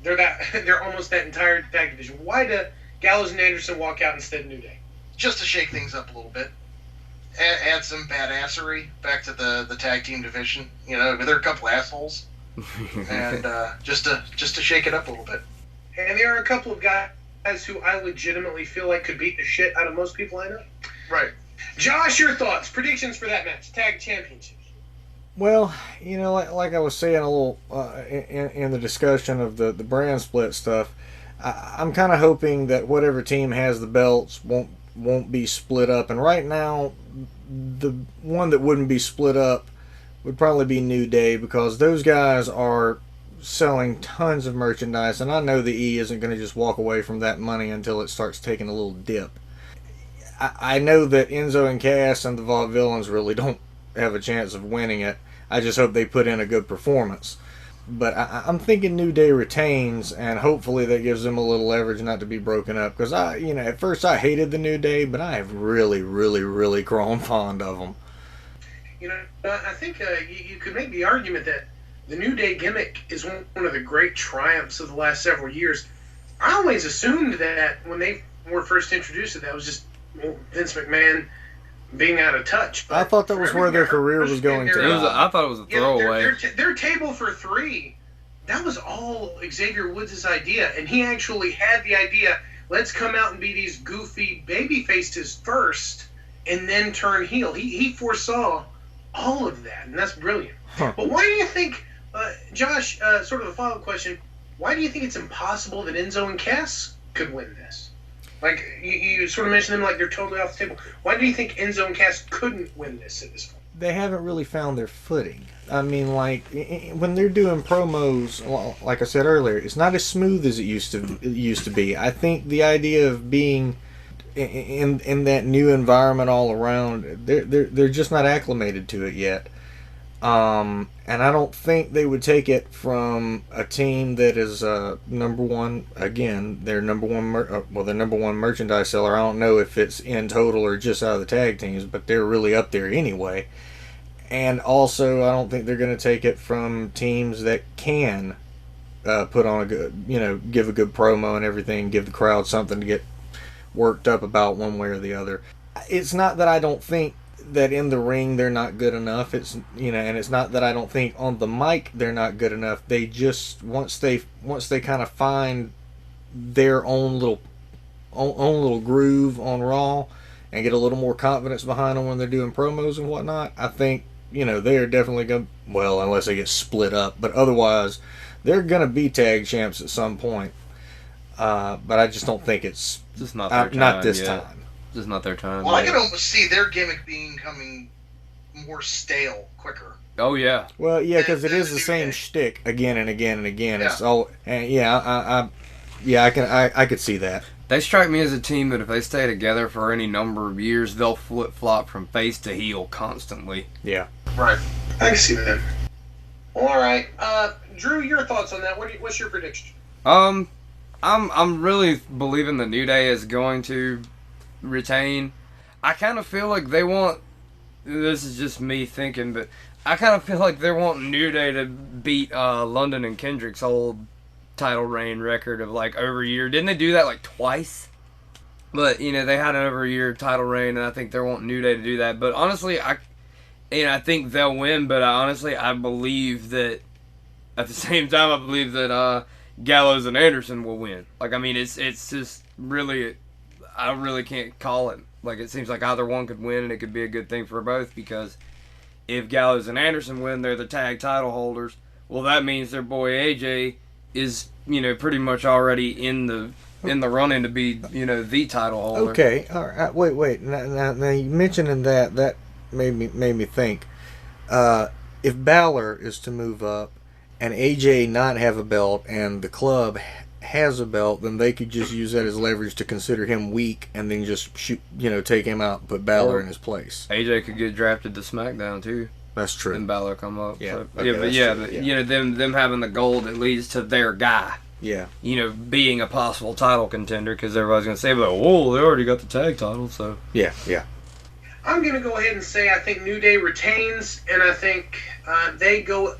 they're almost that entire tag division? Why do Gallows and Anderson walk out instead of New Day? Just to shake things up a little bit. Add some badassery back to the tag team division. They're a couple assholes. And just to shake it up a little bit. And there are a couple of guys who I legitimately feel like could beat the shit out of most people I know. Right. Josh, your thoughts, predictions for that match, tag championships. Well, like I was saying a little in the discussion of the brand split stuff, I'm kind of hoping that whatever team has the belts won't be split up. And right now, the one that wouldn't be split up would probably be New Day, because those guys are selling tons of merchandise, and I know the E isn't going to just walk away from that money until it starts taking a little dip. I know that Enzo and Cass and the Vaudevillains really don't have a chance of winning it. I just hope they put in a good performance. But I'm thinking New Day retains, and hopefully that gives them a little leverage not to be broken up. Because at first I hated the New Day, but I have really, really, really grown fond of them. I think you could make the argument that the New Day gimmick is one of the great triumphs of the last several years. I always assumed that when they were first introduced, that was just Vince McMahon being out of touch. I thought that was where their career was going to. I thought it was a throwaway. Their table for three, that was all Xavier Woods' idea, and he actually had the idea, let's come out and be these goofy baby faces first, and then turn heel. He foresaw all of that, and that's brilliant. Huh. But why do you think, Josh, sort of a follow-up question, why do you think it's impossible that Enzo and Cass could win this? Like, you sort of mentioned them like they're totally off the table. Why do you think Enzo and Cass couldn't win this at this point? They haven't really found their footing. I mean, like, when they're doing promos, like I said earlier, it's not as smooth as it used to be. I think the idea of being in that new environment all around, they're just not acclimated to it yet. And I don't think they would take it from a team that is number one. Again, their number one, their number one merchandise seller. I don't know if it's in total or just out of the tag teams, but they're really up there anyway. And also, I don't think they're going to take it from teams that can put on a good, give a good promo and everything, give the crowd something to get worked up about one way or the other. It's not that I don't think that in the ring they're not good enough. It's and it's not that I don't think on the mic they're not good enough. They just once they kind of find their own little groove on Raw and get a little more confidence behind them when they're doing promos and whatnot, I think they are definitely going. Well, unless they get split up, but otherwise they're going to be tag champs at some point. But I just don't think it's just not their time. Not this time. Just not their time. Well, I can almost see their gimmick becoming more stale quicker. Oh yeah. Well, yeah, because it is the same shtick again and again and again. Yeah. It's all, and I could see that. They strike me as a team that if they stay together for any number of years, they'll flip flop from face to heel constantly. Yeah. Right. I can see that. All right, Drew, your thoughts on that? What's your prediction? I'm really believing the New Day is going to retain. I kind of feel like they want. This is just me thinking, but I kind of feel like they want New Day to beat London and Kendrick's old title reign record of like over a year. Didn't they do that like twice? But they had an over a year title reign, and I think they want New Day to do that. But honestly, I think they'll win. But I believe that at the same time, I believe that Gallows and Anderson will win. Like, I mean, it's just really, I really can't call it. Like, it seems like either one could win, and it could be a good thing for both, because if Gallows and Anderson win, they're the tag title holders. Well, that means their boy AJ is, pretty much already in the running to be, the title holder. Okay, all right. Wait. Now you mentioning that made me think. If Balor is to move up and AJ not have a belt and the club has a belt, then they could just use that as leverage to consider him weak and then just shoot, take him out and put Balor in his place. AJ could get drafted to SmackDown too. That's true. And Balor come up. Yeah. So, Okay, them having the gold that leads to their guy. Yeah. Being a possible title contender, because everybody's gonna say, "But whoa, they already got the tag title." So yeah. I'm gonna go ahead and say I think New Day retains, and I think they go.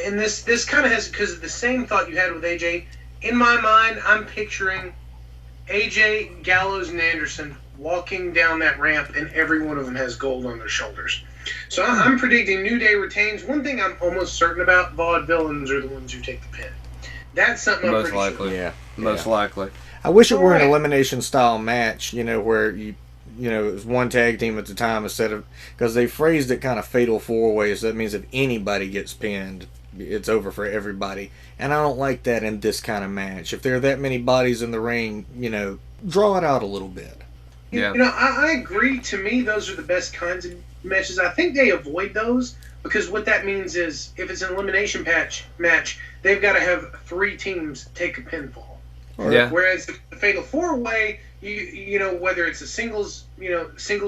And this kind of has, because of the same thought you had with AJ. In my mind, I'm picturing AJ, Gallows, and Anderson walking down that ramp, and every one of them has gold on their shoulders. So I'm predicting New Day retains. One thing I'm almost certain about: Vaudevillains are the ones who take the pin. That's something I'm pretty likely. sure. Yeah. Most likely. I wish it were an Alright. elimination style match, where it was one tag team at the time instead of, because they phrased it kind of fatal four ways. That means if anybody gets pinned, it's over for everybody. And I don't like that in this kind of match. If there are that many bodies in the ring, draw it out a little bit. Yeah. I agree. To me, those are the best kinds of matches. I think they avoid those, because what that means is if it's an elimination match, they've got to have 3 teams take a pinfall. Yeah. Whereas the Fatal 4-Way, you know, whether it's a singles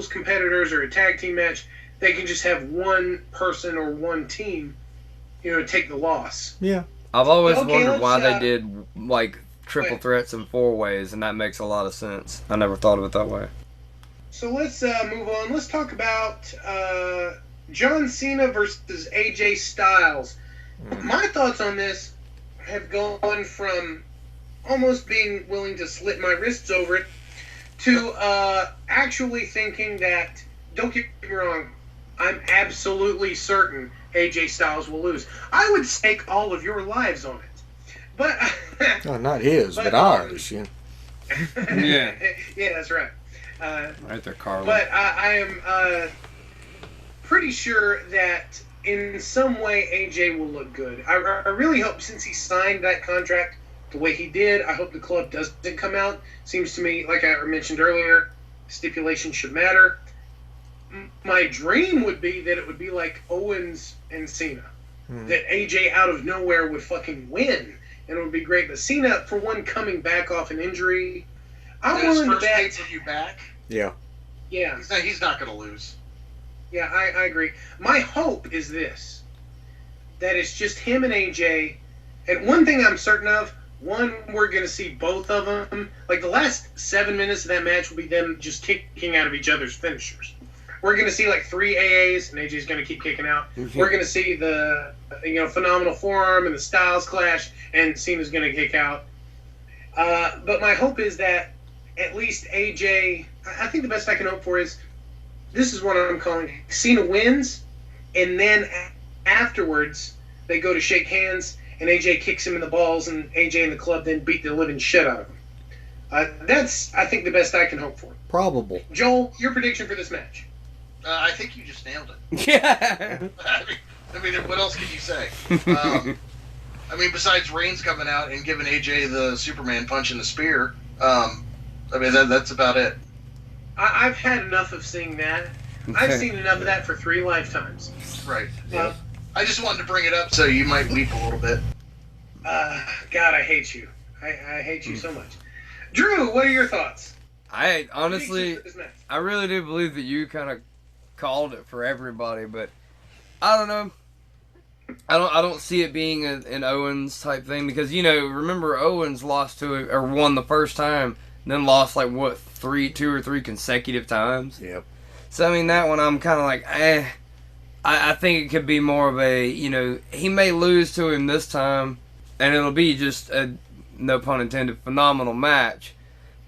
competitors or a tag team match, they can just have one person or one team, you know, take the loss. Yeah. I've always Okay, wondered why they let's, did like triple threats and 4-ways, and that makes a lot of sense. I never thought of it that way. So let's move on. Let's talk about John Cena versus AJ Styles. My thoughts on this have gone from almost being willing to slit my wrists over it to actually thinking that, don't get me wrong, I'm absolutely certain AJ Styles will lose. I would stake all of your lives on it. But Oh, not his, but ours. Yeah. Yeah. Yeah, that's right. Right there, Carla. But I am pretty sure that in some way AJ will look good. I really hope, since he signed that contract the way he did, I hope the club doesn't come out. Seems to me, like I mentioned earlier, stipulation should matter. My dream would be that it would be like Owens and Cena. That AJ out of nowhere would fucking win. And it would be great. But Cena, for one, coming back off an injury, I'm willing to bet. Pay-per-view back? Yeah. Yeah. He's not going to lose. Yeah, I agree. My hope is this. That it's just him and AJ. And one thing I'm certain of, one, we're going to see both of them. Like, the last 7 minutes of that match will be them just kicking out of each other's finishers. We're going to see, like, 3 AAs, and AJ's going to keep kicking out. We're going to see the, phenomenal forearm and the Styles clash, and Cena's going to kick out. But my hope is that at least AJ, I think the best I can hope for is, this is what I'm calling, Cena wins, and then afterwards they go to shake hands, and AJ kicks him in the balls, and AJ and the club then beat the living shit out of him. That's, I think, the best I can hope for. Probable. Joel, your prediction for this match? I think you just nailed it. Yeah. I mean, what else can you say? Besides Reigns coming out and giving AJ the Superman punch and the spear, that's about it. I've had enough of seeing that. I've seen enough of that for 3 lifetimes. Right. Yeah. I just wanted to bring it up so you might weep a little bit. God, I hate you. I hate you so much. Drew, what are your thoughts? I honestly, I really do believe that you kind of called it for everybody, but I don't know. I don't see it being an Owens type thing because, remember Owens lost to it, or won the first time, and then lost 2 or 3 consecutive times. Yep. So that one I'm kind of like, I think it could be more of a, he may lose to him this time, and it'll be just a, no pun intended, phenomenal match.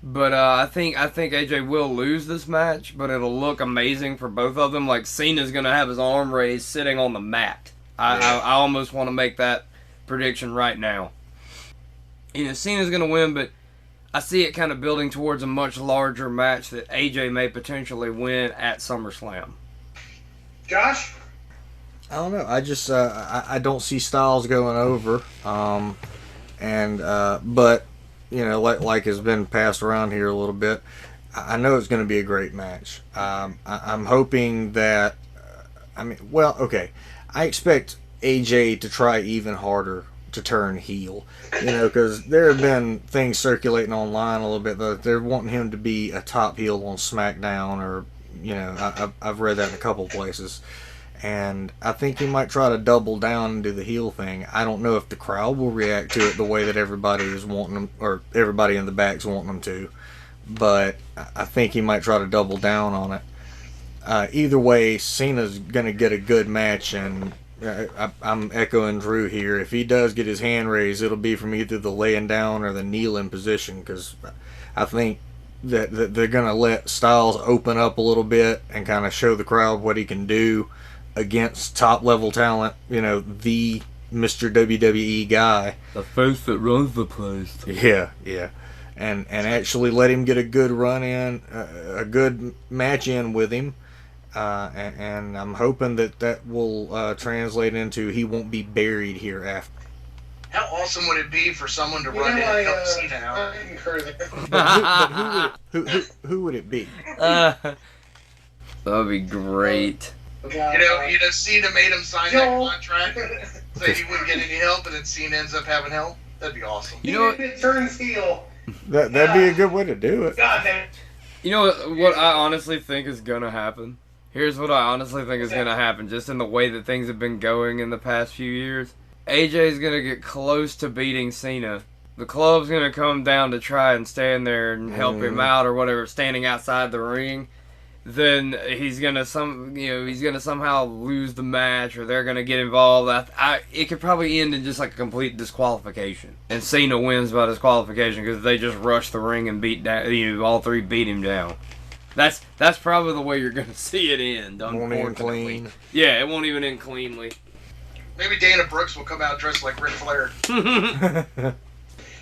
But I think AJ will lose this match, but it'll look amazing for both of them. Like, Cena's going to have his arm raised sitting on the mat. I almost want to make that prediction right now. Cena's going to win, but I see it kind of building towards a much larger match that AJ may potentially win at SummerSlam. Josh? I don't know. I just I don't see Styles going over. But like has been passed around here a little bit. I know it's going to be a great match. I'm hoping that. I expect AJ to try even harder to turn heel. Because there have been things circulating online a little bit that they're wanting him to be a top heel on SmackDown, or I've read that in a couple places. And I think he might try to double down and do the heel thing. I don't know if the crowd will react to it the way that everybody is wanting them, or everybody in the back's wanting them to. But I think he might try to double down on it. Either way, Cena's going to get a good match, and I'm echoing Drew here. If he does get his hand raised, it'll be from either the laying down or the kneeling position, because I think that they're going to let Styles open up a little bit and kind of show the crowd what he can do against top level talent, the Mr. WWE guy. The face that runs the place. Yeah. And actually let him get a good run in, a good match in with him. And I'm hoping that will translate into he won't be buried here after. How awesome would it be for someone to run in and help Cena out? I concur there. But who would it be? That would be great. Cena made him sign that contract so he wouldn't get any help, and then Cena ends up having help. That'd be awesome. You know, if it turns heel, that'd be a good way to do it. God damn. You know what I honestly think is gonna happen? Here's what I honestly think is gonna happen, just in the way that things have been going in the past few years. AJ's gonna get close to beating Cena. The club's gonna come down to try and stand there and help him out or whatever, standing outside the ring. Then he's gonna somehow lose the match, or they're gonna get involved. It could probably end in just like a complete disqualification, and Cena wins by disqualification because they just rushed the ring and beat down. All three beat him down. That's probably the way you're gonna see it end. Won't end clean. Yeah, it won't even end cleanly. Maybe Dana Brooks will come out dressed like Ric Flair.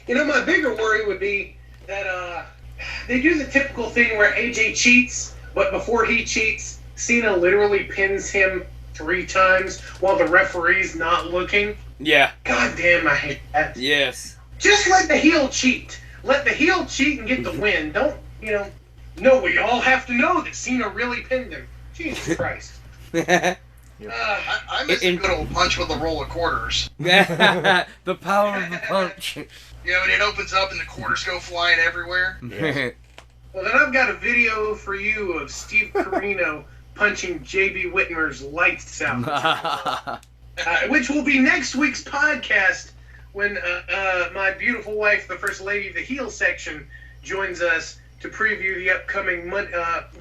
My bigger worry would be that they do the typical thing where AJ cheats. But before he cheats, Cena literally pins him 3 times while the referee's not looking. Yeah. God damn, I hate that. Yes. Just let the heel cheat. Let the heel cheat and get the win. Don't, No, we all have to know that Cena really pinned him. Jesus Christ. I miss a good old punch with a roll of quarters. The power of the punch. And it opens up and the quarters go flying everywhere. Yeah. Well, then I've got a video for you of Steve Corino punching J.B. Whitmer's lights out, which will be next week's podcast when my beautiful wife, the First Lady of the Heel section, joins us to preview the upcoming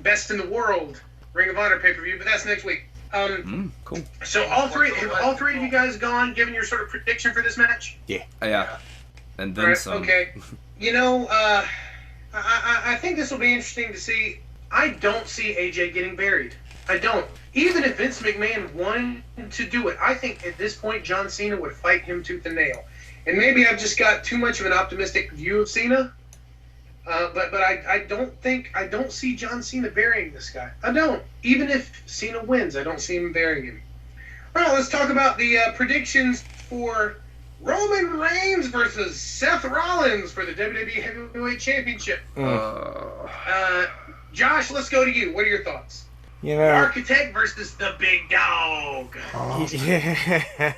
Best in the World Ring of Honor pay-per-view, but that's next week. Cool. So all three of you guys gone, given your sort of prediction for this match? Yeah. And then some. Okay. I think this will be interesting to see. I don't see AJ getting buried. I don't. Even if Vince McMahon wanted to do it, I think at this point John Cena would fight him tooth and nail. And maybe I've just got too much of an optimistic view of Cena. But I don't see John Cena burying this guy. I don't. Even if Cena wins, I don't see him burying him. All right, let's talk about the predictions for Roman Reigns versus Seth Rollins for the WWE Heavyweight Championship. Josh, let's go to you. What are your thoughts? The Architect versus the Big Dog. Yeah.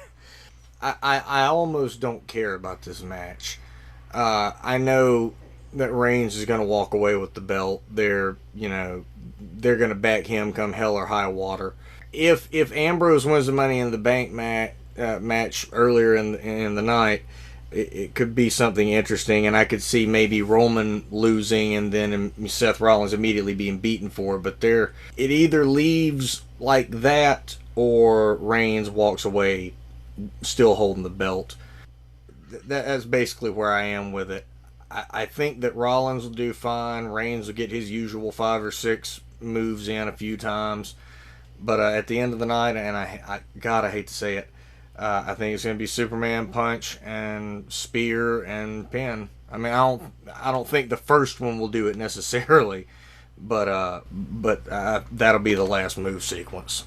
I almost don't care about this match. I know that Reigns is going to walk away with the belt. They're going to back him come hell or high water. If Ambrose wins the Money in the Bank match earlier in the night, it could be something interesting, and I could see maybe Roman losing and then Seth Rollins immediately being beaten for it. But it either leaves like that or Reigns walks away still holding the belt. That's basically where I am with it. I think that Rollins will do fine. Reigns will get his usual 5 or 6 moves in a few times. But at the end of the night, and I hate to say it, I think it's going to be Superman punch and spear and pin. I mean, I don't think the first one will do it necessarily, but that'll be the last move sequence.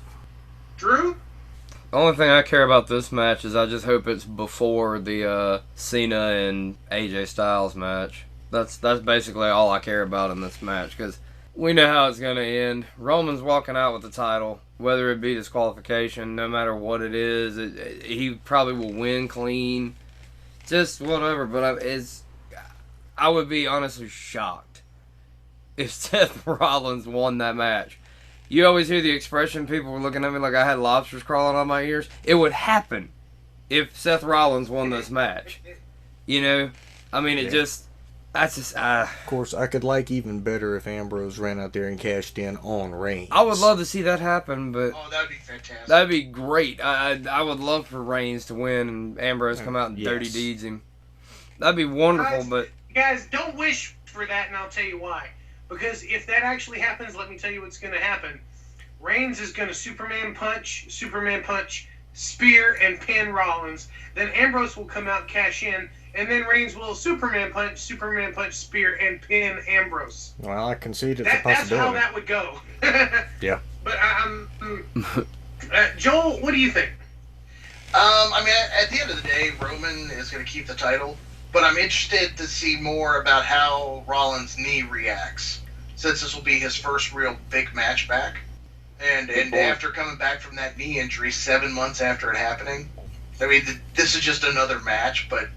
Drew? The only thing I care about this match is I just hope it's before the Cena and AJ Styles match. That's basically all I care about in this match, because we know how it's going to end. Roman's walking out with the title, whether it be disqualification, no matter what it is. He probably will win clean, just whatever. But I would be honestly shocked if Seth Rollins won that match. You always hear the expression, people were looking at me like I had lobsters crawling on my ears. It would happen if Seth Rollins won this match. I mean, of course, I could like even better if Ambrose ran out there and cashed in on Reigns. I would love to see that happen, but that'd be fantastic. That'd be great. I would love for Reigns to win and Ambrose come out and dirty deeds him. That'd be wonderful, guys, don't wish for that, and I'll tell you why. Because if that actually happens, let me tell you what's going to happen. Reigns is going to Superman punch, spear, and pin Rollins. Then Ambrose will come out, cash in, and then Reigns will Superman punch, spear, and pin Ambrose. Well, I concede it's a possibility. That's how that would go. Yeah. But Joel, what do you think? I mean, at the end of the day, Roman is going to keep the title, but I'm interested to see more about how Rollins' knee reacts, since this will be his first real big match back. And after coming back from that knee injury 7 months after it happening, I mean, this is just another match, but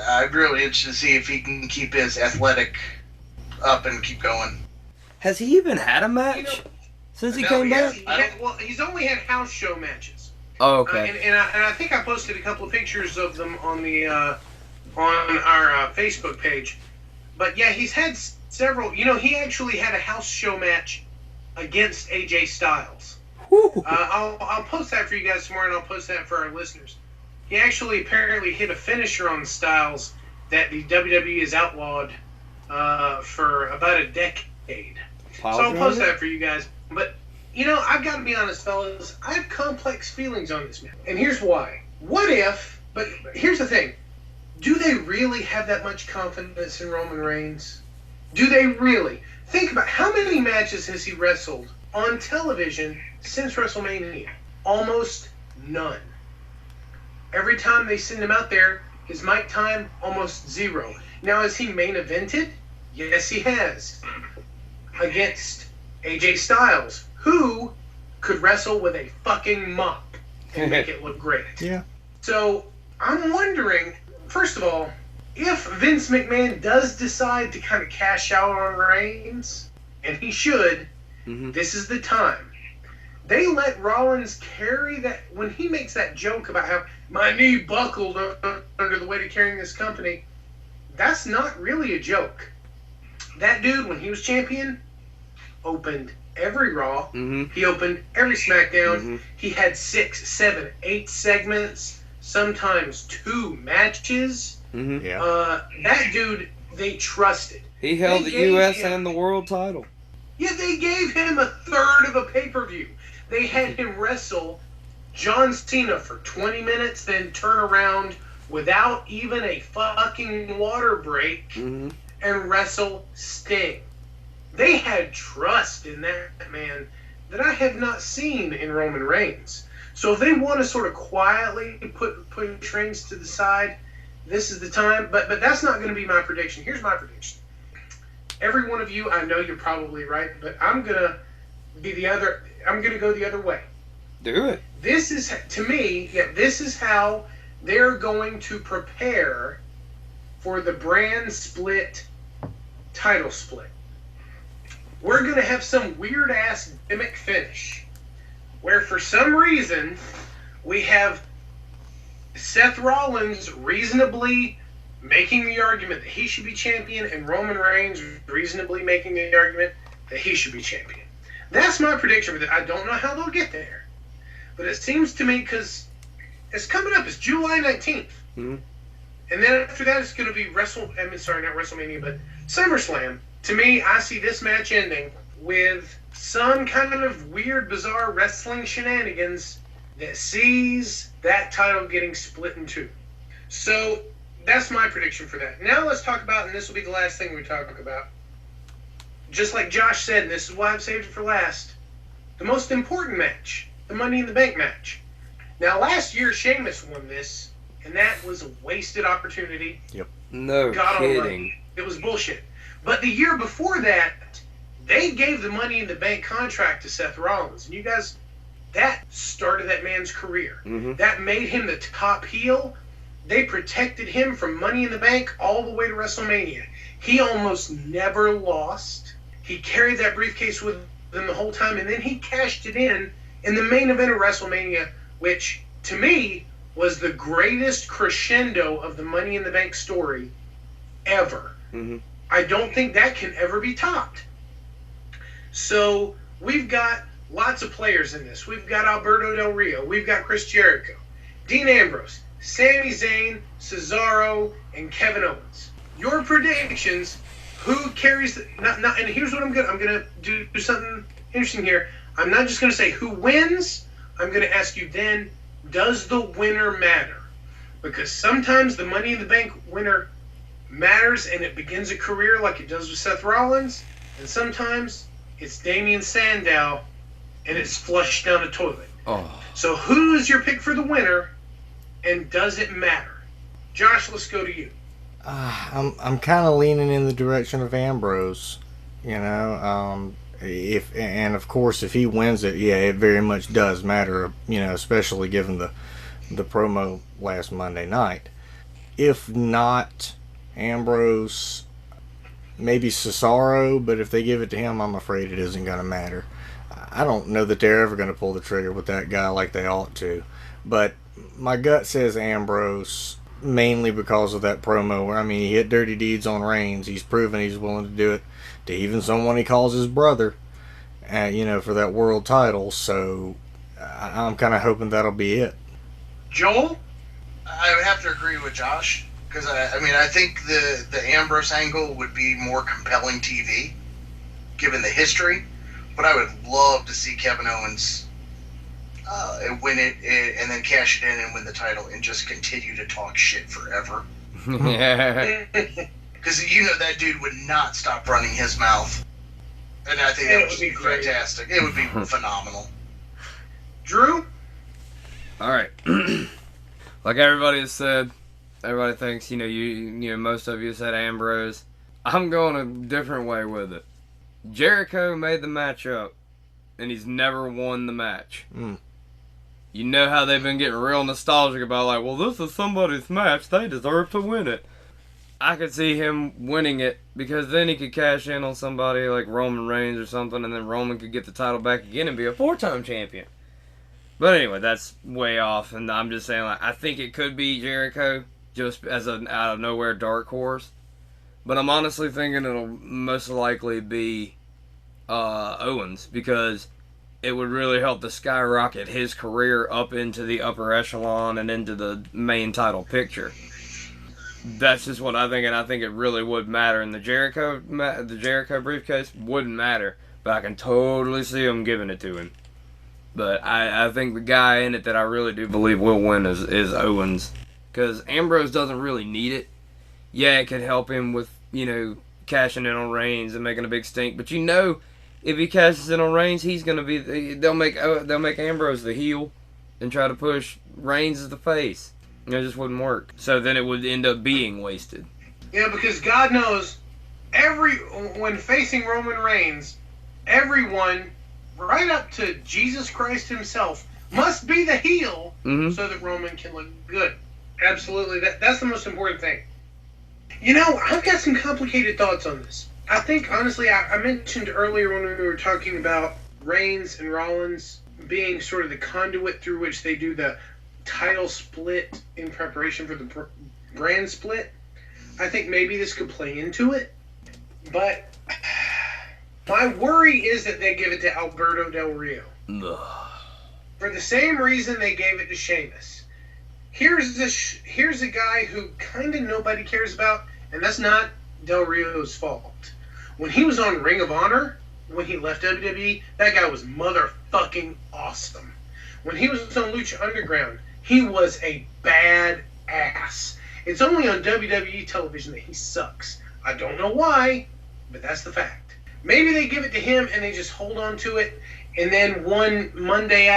I'm really interested to see if he can keep his athletic up and keep going. Has he even had a match since he came back? He's only had house show matches. Oh, okay. And I think I posted a couple of pictures of them on the on our Facebook page. But yeah, he's had several. You know, he actually had a house show match against AJ Styles. I'll post that for you guys tomorrow, and I'll post that for our listeners. He actually apparently hit a finisher on Styles that the WWE has outlawed for about a decade. So I'll post that for you guys. But, you know, I've got to be honest, fellas. I have complex feelings on this match. And here's why. What if, but here's the thing. Do they really have that much confidence in Roman Reigns? Do they really? Think about how many matches has he wrestled on television since WrestleMania? Almost none. Every time they send him out there, his mic time, almost zero. Now, has he main evented? Yes, he has. Against AJ Styles, who could wrestle with a fucking mop and make it look great. Yeah. So, I'm wondering, first of all, if Vince McMahon does decide to kind of cash out on Reigns, and he should, this is the time. They let Rollins carry that, when he makes that joke about how my knee buckled under the weight of carrying this company, that's not really a joke. That dude, when he was champion, opened every Raw. He opened every SmackDown. He had 6, 7, 8 segments, sometimes 2 matches. That dude, they trusted. He held the U.S. and the world title. Yeah, they gave him a third of a pay-per-view. They had him wrestle John Cena for 20 minutes, then turn around without even a fucking water break and wrestle Sting. They had trust in that man that I have not seen in Roman Reigns. So if they want to sort of quietly push Reigns to the side, this is the time. But that's not going to be my prediction. Here's my prediction. Every one of you, I know you're probably right, but I'm going to be the other. I'm going to go the other way. Do it. This is, to me, this is how they're going to prepare for the brand split, title split. We're going to have some weird-ass gimmick finish where for some reason we have Seth Rollins reasonably making the argument that he should be champion and Roman Reigns reasonably making the argument that he should be champion. That's my prediction for that. I don't know how they'll get there. But it seems to me, because it's coming up, it's July 19th. And then after that, it's going to be not WrestleMania, but SummerSlam. To me, I see this match ending with some kind of weird, bizarre wrestling shenanigans that sees that title getting split in 2. So that's my prediction for that. Now let's talk about, and this will be the last thing we talk about, just like Josh said, and this is why I've saved it for last, the most important match, the Money in the Bank match. Now, last year, Sheamus won this, and that was a wasted opportunity. Yep. No kidding. It was bullshit. But the year before that, they gave the Money in the Bank contract to Seth Rollins. And you guys, that started that man's career. That made him the top heel. They protected him from Money in the Bank all the way to WrestleMania. He almost never lost. He carried that briefcase with him the whole time, and then he cashed it in the main event of WrestleMania, which, to me, was the greatest crescendo of the Money in the Bank story ever. I don't think that can ever be topped. So we've got lots of players in this. We've got Alberto Del Rio. We've got Chris Jericho, Dean Ambrose, Sami Zayn, Cesaro, and Kevin Owens. Your predictions, who carries the... and here's what I'm going to do something interesting here. I'm not just going to say who wins. I'm going to ask you then, does the winner matter? Because sometimes the Money in the Bank winner matters and it begins a career like it does with Seth Rollins, and sometimes it's Damian Sandow and it's flushed down the toilet. So who's your pick for the winner, and does it matter? Josh, let's go to you. I'm kind of leaning in the direction of Ambrose. You know, And of course, if he wins it, yeah, it very much does matter, especially given the promo last Monday night. If not Ambrose, maybe Cesaro, but if they give it to him, I'm afraid it isn't going to matter. I don't know that they're ever going to pull the trigger with that guy like they ought to. But my gut says Ambrose, mainly because of that promo where, he hit dirty deeds on Reigns. He's proven he's willing to do it to even someone he calls his brother, for that world title. So I'm kind of hoping that'll be it. Joel? I would have to agree with Josh, because I think the Ambrose angle would be more compelling TV, given the history. But I would love to see Kevin Owens win it and then cash it in and win the title and just continue to talk shit forever. Yeah. Because that dude would not stop running his mouth. And I think that would be fantastic. It would be phenomenal. Drew? All right. Like everybody has said, everybody thinks, most of you said Ambrose. I'm going a different way with it. Jericho made the match up, and he's never won the match. You know how they've been getting real nostalgic about, well, this is somebody's match. They deserve to win it. I could see him winning it, because then he could cash in on somebody like Roman Reigns or something, and then Roman could get the title back again and be a 4-time champion. But anyway, that's way off, and I'm just saying, I think it could be Jericho, just as an out-of-nowhere dark horse. But I'm honestly thinking it'll most likely be Owens, because it would really help to skyrocket his career up into the upper echelon and into the main title picture. That's just what I think, and I think it really would matter. And the Jericho briefcase wouldn't matter, but I can totally see him giving it to him. But I think the guy in it that I really do believe will win is Owens, because Ambrose doesn't really need it. Yeah, it could help him with, cashing in on Reigns and making a big stink. But if he cashes in on Reigns, he's gonna be. They'll make Ambrose the heel, and try to push Reigns as the face. It just wouldn't work. So then it would end up being wasted. Yeah, because God knows, when facing Roman Reigns, everyone, right up to Jesus Christ himself, must be the heel so that Roman can look good. Absolutely, that's the most important thing. I've got some complicated thoughts on this. I think, honestly, I mentioned earlier when we were talking about Reigns and Rollins being sort of the conduit through which they do the title split in preparation for the brand split. I think maybe this could play into it. But my worry is that they give it to Alberto Del Rio. For the same reason they gave it to Sheamus. Here's a guy who kind of nobody cares about, and that's not Del Rio's fault. When he was on Ring of Honor, when he left WWE, that guy was motherfucking awesome. When he was on Lucha Underground, he was a bad ass. It's only on WWE television that he sucks. I don't know why, but that's the fact. Maybe they give it to him and they just hold on to it, and then one Monday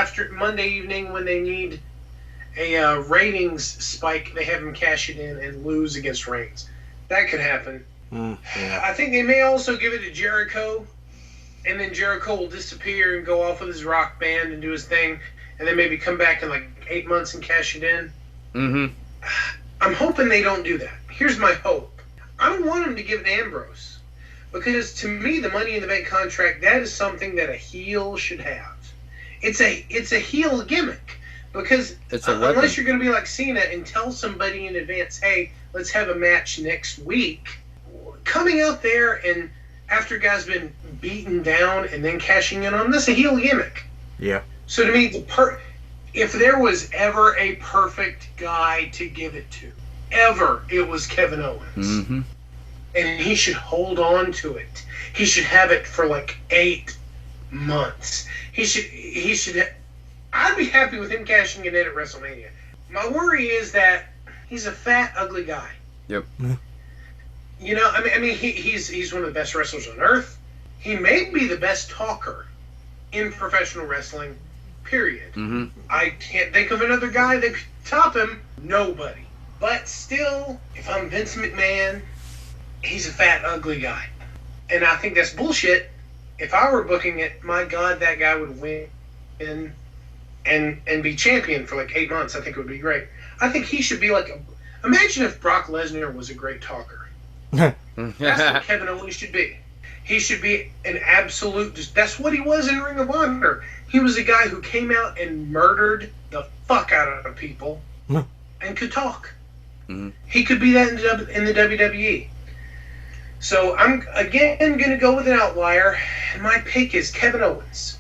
evening when they need a ratings spike, they have him cash it in and lose against Reigns. That could happen. Yeah. I think they may also give it to Jericho, and then Jericho will disappear and go off with his rock band and do his thing, and then maybe come back in 8 months and cash it in. I'm hoping they don't do that. Here's my hope. I don't want them to give it to Ambrose, because to me, the Money in the Bank contract, that is something that a heel should have. It's a heel gimmick. Because unless you're going to be like Cena and tell somebody in advance, hey, let's have a match next week, coming out there and after a guy's been beaten down and then cashing in on this, a heel gimmick. Yeah. So to me, if there was ever a perfect guy to give it to, it was Kevin Owens. And he should hold on to it. He should have it for 8 months. He should. I'd be happy with him cashing it in at WrestleMania. My worry is that he's a fat, ugly guy. Yep. He's one of the best wrestlers on earth. He may be the best talker in professional wrestling, period. I can't think of another guy that could top him. Nobody. But still, if I'm Vince McMahon, he's a fat, ugly guy. And I think that's bullshit. if I were booking it, my God, that guy would win and be champion for like 8 months. I think it would be great. I think he should be like imagine if Brock Lesnar was a great talker. That's what Kevin Owens should be. He should be an absolute. That's what he was in Ring of Honor. He was a guy who came out and murdered the fuck out of people and could talk. He could be that in the WWE. So I'm again going to go with an outlier, and my pick is Kevin Owens.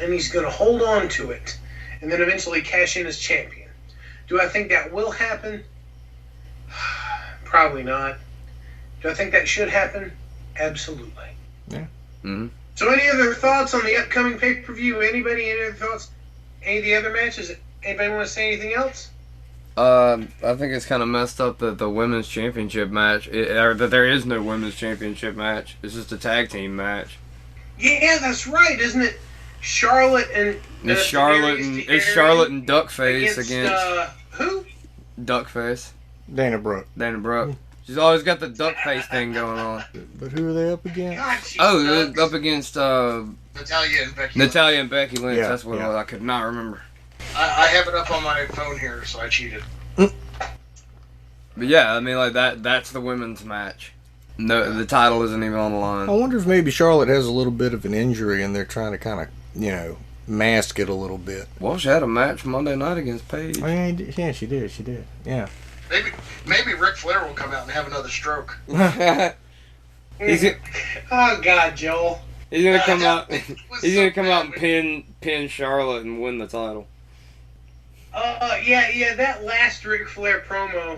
And he's going to hold on to it, and then eventually cash in as champion. Do I think that will happen? Probably not. Do I think that should happen? Absolutely. Yeah. So any other thoughts on the upcoming pay-per-view? Anybody? Any other thoughts? Any of the other matches? Anybody want to say anything else? I think it's kind of messed up that the women's championship match, or that there is no women's championship match. It's just a tag team match. Yeah, that's right, isn't it? Charlotte and It's Charlotte and Duckface against who? Duckface. Dana Brooke. She's always got the Duckface thing going on. But who are they up against? God, they're up against Natalia and Becky. Natalia and Becky Lynch. Yeah, That's what yeah. I could not remember. I have it up on my phone here, so I cheated. But yeah, I mean, like that's the women's match. No, the title isn't even on the line. I wonder if maybe Charlotte has a little bit of an injury and they're trying to kind of, mask it a little bit. Well, she had a match Monday night against Paige. Oh, yeah, she did. Yeah. Maybe Ric Flair will come out and have another stroke. He's Oh God, Joel. gonna come out. He's gonna come out and pin Charlotte and win the title. Yeah, that last Ric Flair promo,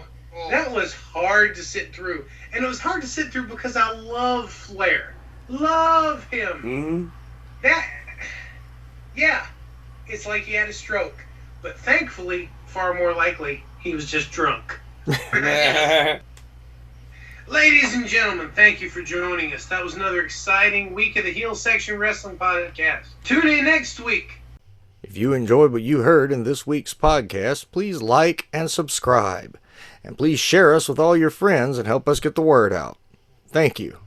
that was hard to sit through. And it was hard to sit through because I love Flair. Love him. It's like he had a stroke. But thankfully, far more likely, he was just drunk. Ladies and gentlemen, thank you for joining us. That was another exciting week of the Heel Section Wrestling Podcast. Tune in next week. If you enjoyed what you heard in this week's podcast, please like and subscribe. And please share us with all your friends and help us get the word out. Thank you.